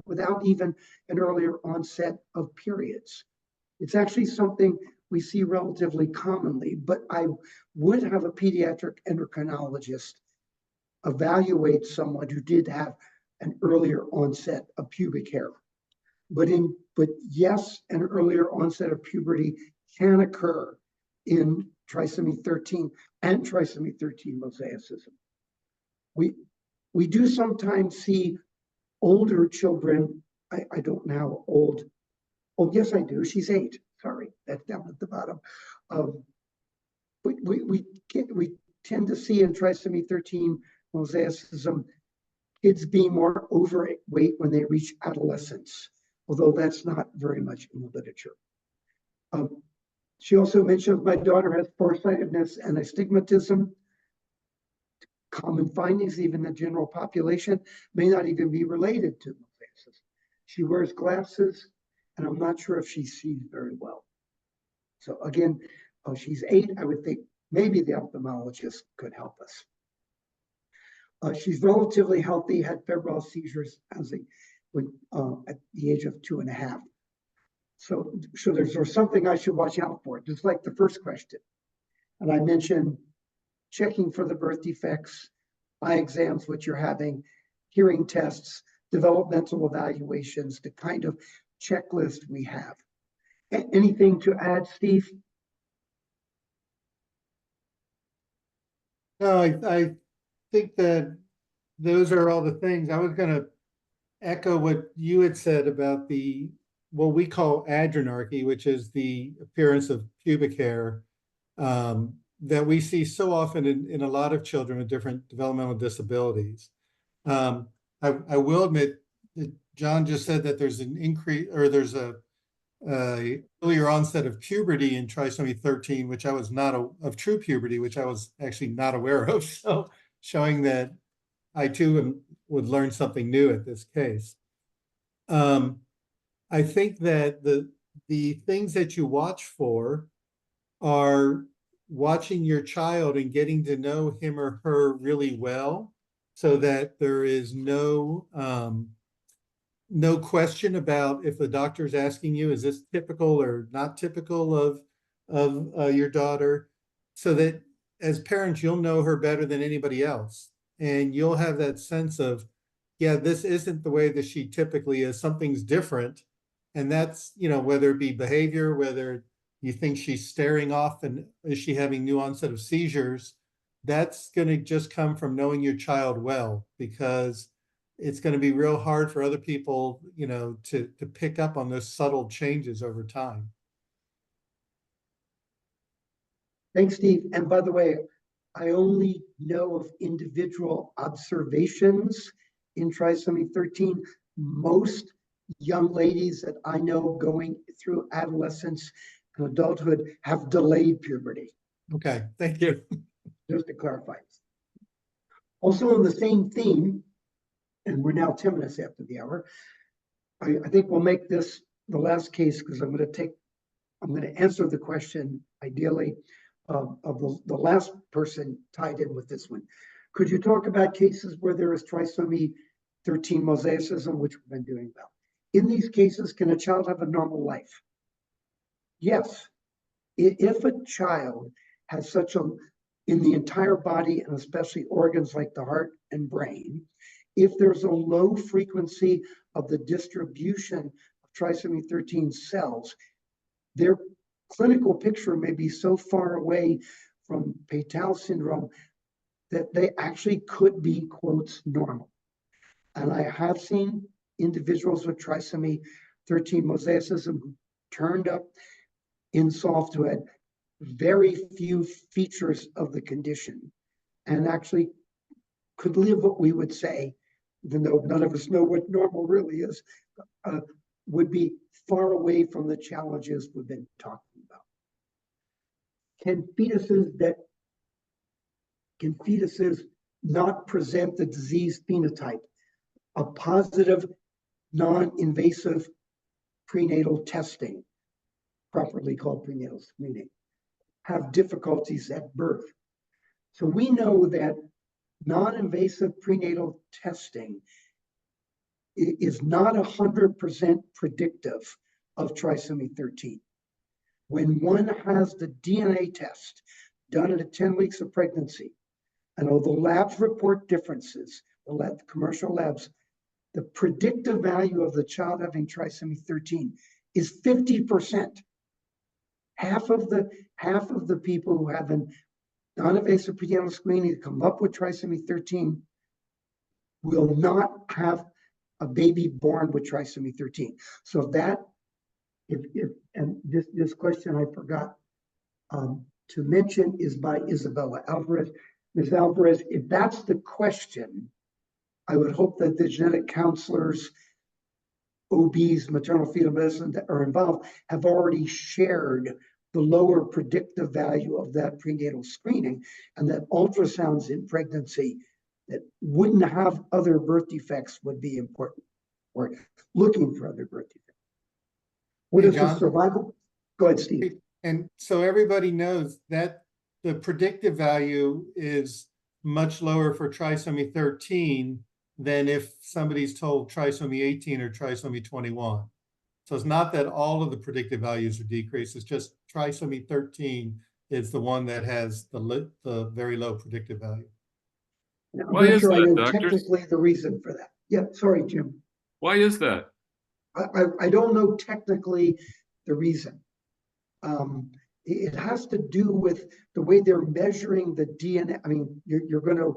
without even an earlier onset of periods. It's actually something we see relatively commonly, but I would have a pediatric endocrinologist evaluate someone who did have an earlier onset of pubic hair. But yes, an earlier onset of puberty can occur in trisomy 13 and trisomy 13 mosaicism. We do sometimes see older children. I don't know how old. Oh, yes, I do. She's 8. Sorry, that's down at the bottom. We tend to see in trisomy 13 mosaicism kids being more overweight when they reach adolescence, although that's not very much in the literature. She also mentioned my daughter has farsightedness and astigmatism. Common findings, even the general population, may not even be related to mosaicism. She wears glasses, and I'm not sure if she sees very well. So again, she's 8. I would think maybe the ophthalmologist could help us. She's relatively healthy, had febrile seizures at the age of 2.5. So there's something I should watch out for, just like the first question. And I mentioned checking for the birth defects, eye exams, which you're having, hearing tests, developmental evaluations, the kind of checklist we have. Anything to add, Steve? No, I think that those are all the things. I was going to echo what you had said about what we call adrenarche, which is the appearance of pubic hair, that we see so often in a lot of children with different developmental disabilities. I will admit that John just said that there's an increase, or there's a earlier onset of puberty in trisomy 13, which I was not of true puberty, which I was actually not aware of. So showing that I too would learn something new at this case. I think that the things that you watch for are watching your child and getting to know him or her really well, so that there is no question about if the doctor's asking you, is this typical or not typical of your daughter, so that as parents, you'll know her better than anybody else. And you'll have that sense of, yeah, this isn't the way that she typically is, something's different. And that's, whether it be behavior, whether you think she's staring off and is she having new onset of seizures, that's going to just come from knowing your child well, because it's going to be real hard for other people, to pick up on those subtle changes over time. Thanks, Steve. And by the way, I only know of individual observations in trisomy 13. Most young ladies that I know going through adolescence and adulthood have delayed puberty. Okay, thank you. Just to clarify. Also on the same theme, and we're now 10 minutes after the hour, I think we'll make this the last case, because I'm going to answer the question ideally of the last person tied in with this one. Could you talk about cases where there is trisomy 13 mosaicism, which we've been doing well? In these cases, can a child have a normal life? Yes. If a child has in the entire body, and especially organs like the heart and brain, if there's a low frequency of the distribution of trisomy 13 cells, their clinical picture may be so far away from Patel syndrome that they actually could be, quotes, normal. And I have seen individuals with trisomy 13 mosaicism who turned up in soft, who had very few features of the condition and actually could live what we would say, even though none of us know what normal really is, would be far away from the challenges we've been talking about. Can fetuses not present the disease phenotype? A positive, non-invasive prenatal testing, properly called prenatal screening, have difficulties at birth. So we know that non-invasive prenatal testing is not 100% predictive of trisomy 13. When one has the DNA test done at 10 weeks of pregnancy, and although labs report differences, the commercial labs, the predictive value of the child having trisomy 13 is 50%. Half of the people who have an non-invasive prenatal screening come up with trisomy 13 will not have a baby born with trisomy 13. So and this question I forgot to mention is by Isabella Alvarez. Ms. Alvarez, if that's the question, I would hope that the genetic counselors, OBs, maternal fetal medicine that are involved have already shared the lower predictive value of that prenatal screening, and that ultrasounds in pregnancy that wouldn't have other birth defects would be important, or looking for other birth defects. What Hey, is the John? survival? Go ahead, Steve. And so everybody knows that the predictive value is much lower for trisomy 13 than if somebody's told trisomy 18 or trisomy 21. So it's not that all of the predictive values are decreased, it's just trisomy 13 is the one that has the very low predictive value. Now, Why I'm not is sure I that, know doctors? technically the reason for that. Yeah, sorry, Jim. Why is that? I don't know technically the reason. It has to do with the way they're measuring the DNA. I mean, you're going to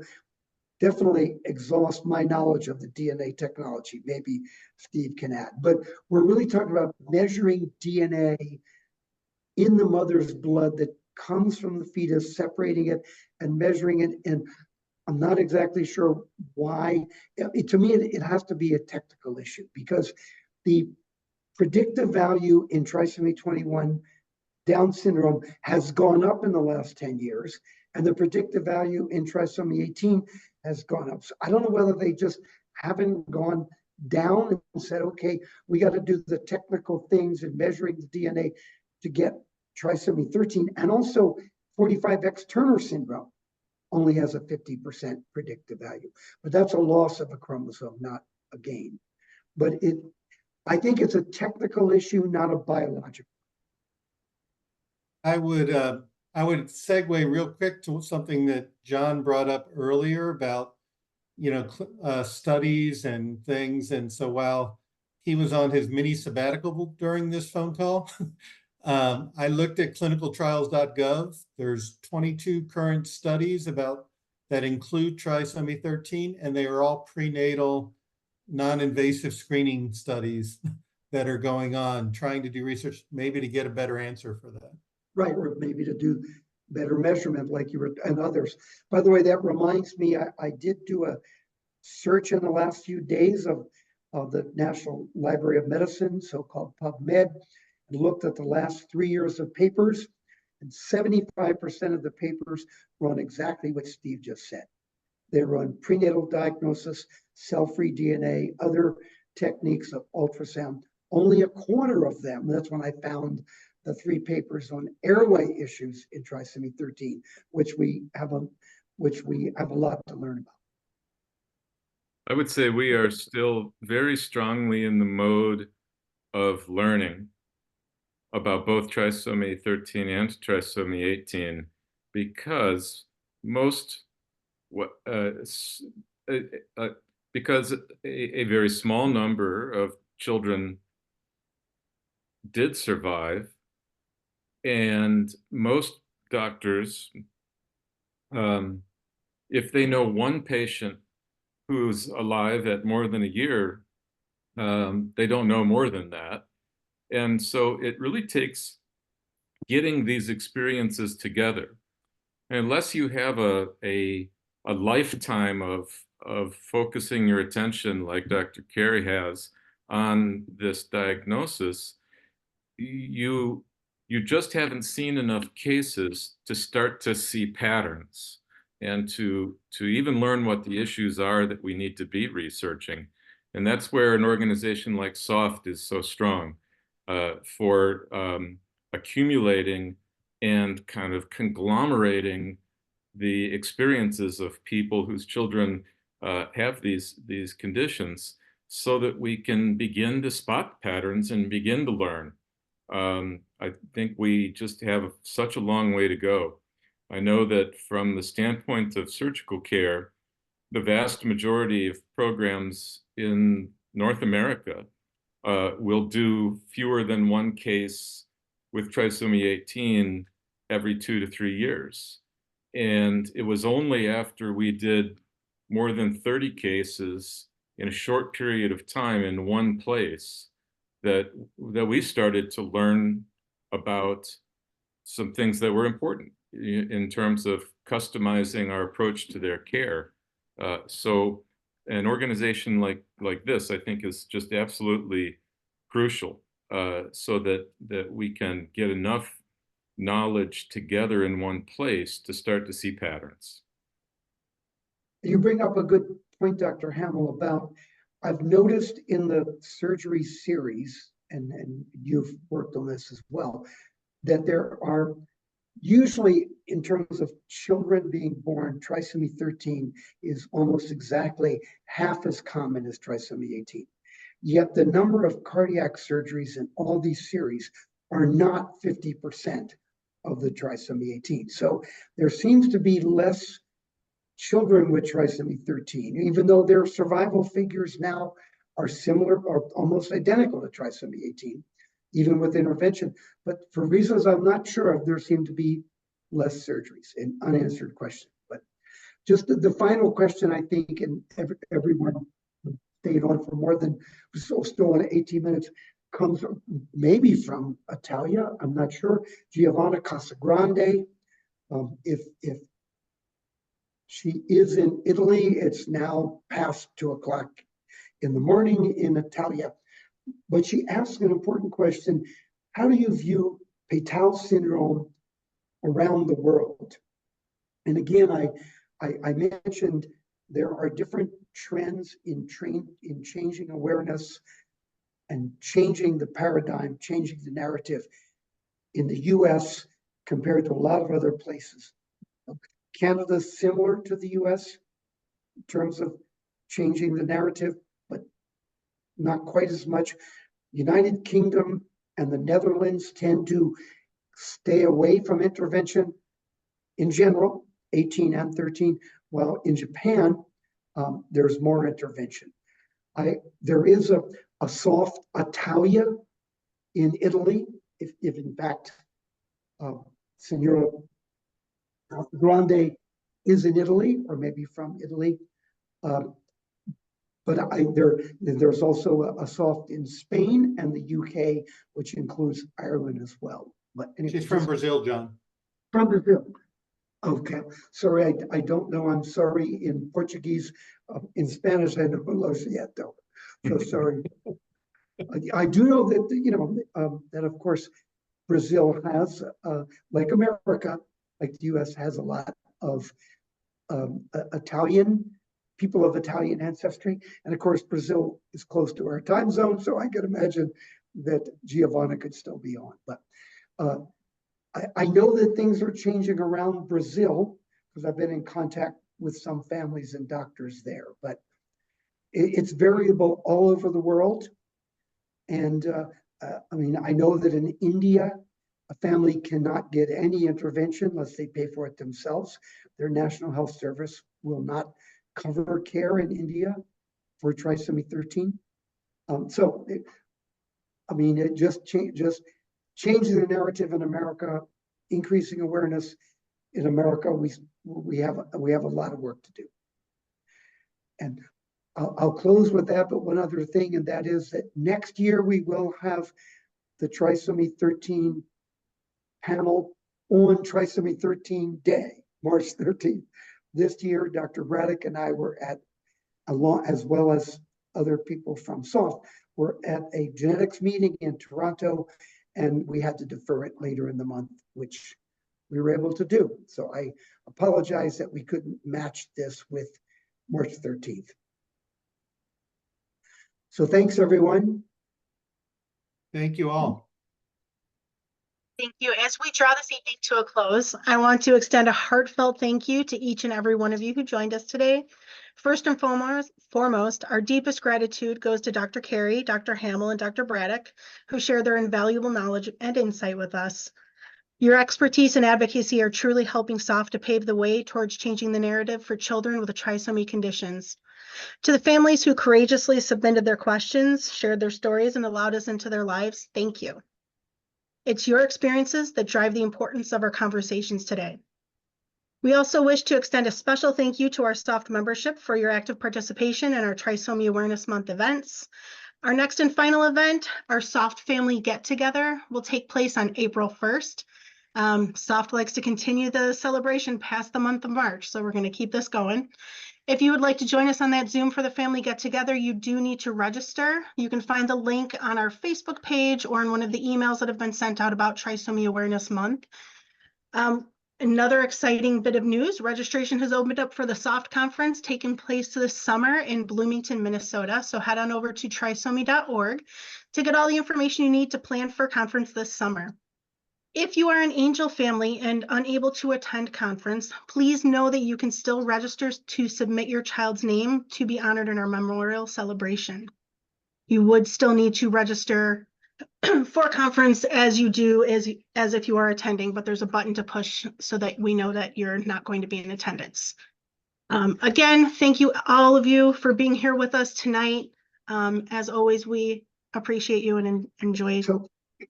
definitely exhaust my knowledge of the DNA technology. Maybe Steve can add, but we're really talking about measuring DNA in the mother's blood that comes from the fetus, separating it and measuring it. And I'm not exactly sure why. To me, it has to be a technical issue, because the predictive value in trisomy 21 Down syndrome has gone up in the last 10 years, and the predictive value in trisomy 18 has gone up. So I don't know whether they just haven't gone down and said, okay, we got to do the technical things in measuring the DNA to get trisomy 13. And also 45X Turner syndrome only has a 50% predictive value, but that's a loss of a chromosome, not a gain. But I think it's a technical issue, not a biological. I would segue real quick to something that John brought up earlier about, studies and things. And so while he was on his mini sabbatical during this phone call, I looked at clinicaltrials.gov. There's 22 current studies that include trisomy 13, and they are all prenatal non-invasive screening studies that are going on, trying to do research, maybe to get a better answer for that. Right, or maybe to do better measurement like you were, and others. By the way, that reminds me, I did do a search in the last few days of the National Library of Medicine, so-called PubMed, and looked at the last 3 years of papers, and 75% of the papers run exactly what Steve just said. They run prenatal diagnosis, cell-free DNA, other techniques of ultrasound. Only a quarter of them, that's when I found the 3 papers on airway issues in trisomy 13, which we have a lot to learn about. I would say we are still very strongly in the mode of learning about both trisomy 13 and trisomy 18, because because a very small number of children did survive, and most doctors, if they know one patient who's alive at more than a year, they don't know more than that. And so it really takes getting these experiences together. And unless you have a lifetime of focusing your attention, like Dr. Carey has, on this diagnosis, you just haven't seen enough cases to start to see patterns and to even learn what the issues are that we need to be researching. And that's where an organization like SOFT is so strong, for accumulating and kind of conglomerating the experiences of people whose children have these conditions, so that we can begin to spot patterns and begin to learn. I think we just have such a long way to go. I know that from the standpoint of surgical care, the vast majority of programs in North America will do fewer than one case with trisomy 18 every 2 to 3 years. And it was only after we did more than 30 cases in a short period of time in one place that we started to learn about some things that were important in terms of customizing our approach to their care. So an organization like this, I think, is just absolutely crucial, so that we can get enough knowledge together in one place to start to see patterns. You bring up a good point, Dr. Hamill, about I've noticed in the surgery series, and you've worked on this as well, that there are usually, in terms of children being born, trisomy 13 is almost exactly half as common as trisomy 18. Yet the number of cardiac surgeries in all these series are not 50% of the trisomy 18. So there seems to be less children with trisomy 13, even though their survival figures now are similar or almost identical to trisomy 18, even with intervention. But for reasons I'm not sure of, there seem to be less surgeries, an unanswered question. But just the final question, I think, and everyone stayed on for more than, still on 18 minutes, comes maybe from Italia, I'm not sure. Giovanna Casagrande, if she is in Italy, it's now past 2 o'clock in the morning in Italia. But she asks an important question: how do you view Pétal syndrome around the world? And again, I mentioned there are different trends in changing awareness and changing the paradigm, changing the narrative in the US compared to a lot of other places. Canada's similar to the US in terms of changing the narrative, but not quite as much. United Kingdom and the Netherlands tend to stay away from intervention in general, 18 and 13, while in Japan, there's more intervention. There is a soft Italia in Italy, if in fact, Signora Grande is in Italy, or maybe from Italy. But there's also a soft in Spain and the UK, which includes Ireland as well. But anyway, She's from Brazil, John. From Brazil. Okay, sorry, I don't know. I'm sorry in Portuguese. In Spanish, I know lo siento. So sorry. I do know that, you know, that of course, Brazil has, like America, like the US, has a lot of Italian, people of Italian ancestry. And of course, Brazil is close to our time zone, so I can imagine that Giovanna could still be on. But I know that things are changing around Brazil because I've been in contact with some families and doctors there, but it's variable all over the world. And I mean, I know that in India, a family cannot get any intervention unless they pay for it themselves. Their National Health Service will not cover care in India for trisomy 13. I mean, it just changing the narrative in America, increasing awareness in America. We have a lot of work to do. And I'll close with that, but one other thing, and that is that next year we will have the trisomy 13 panel on trisomy 13 day, March 13th. This year, Dr. Braddock and I were at, as well as other people from SOFT, were at a genetics meeting in Toronto, and we had to defer it later in the month, which we were able to do. So I apologize that we couldn't match this with March 13th. So thanks, everyone. Thank you all. Thank you. As we draw this evening to a close, I want to extend a heartfelt thank you to each and every one of you who joined us today. First and foremost, our deepest gratitude goes to Dr. Carey, Dr. Hamill, and Dr. Braddock, who share their invaluable knowledge and insight with us. Your expertise and advocacy are truly helping SOFT to pave the way towards changing the narrative for children with trisomy conditions. To the families who courageously submitted their questions, shared their stories, and allowed us into their lives, thank you. It's your experiences that drive the importance of our conversations today. We also wish to extend a special thank you to our SOFT membership for your active participation in our Trisomy Awareness Month events. Our next and final event, our SOFT Family Get Together, will take place on April 1st. SOFT likes to continue the celebration past the month of March, so we're going to keep this going. If you would like to join us on that Zoom for the Family Get Together, you do need to register. You can find the link on our Facebook page or in one of the emails that have been sent out about Trisomy Awareness Month. Another exciting bit of news, registration has opened up for the SOFT conference taking place this summer in Bloomington, Minnesota. So head on over to trisomy.org to get all the information you need to plan for conference this summer. If you are an Angel family and unable to attend conference, please know that you can still register to submit your child's name to be honored in our memorial celebration. You would still need to register for conference as you do as if you are attending, but there's a button to push so that we know that you're not going to be in attendance. Again, thank you all of you for being here with us tonight. As always, we appreciate you and enjoy. So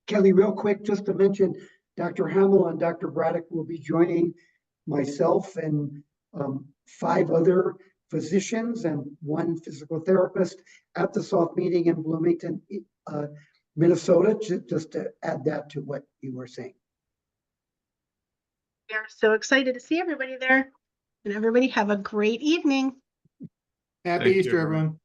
Kelly, real quick, just to mention, Dr. Hamill and Dr. Braddock will be joining myself and 5 other physicians and 1 physical therapist at the SOFT meeting in Bloomington, Minnesota, just to add that to what you were saying. We are so excited to see everybody there, and everybody have a great evening. Happy Thank you, Easter, everyone. everyone.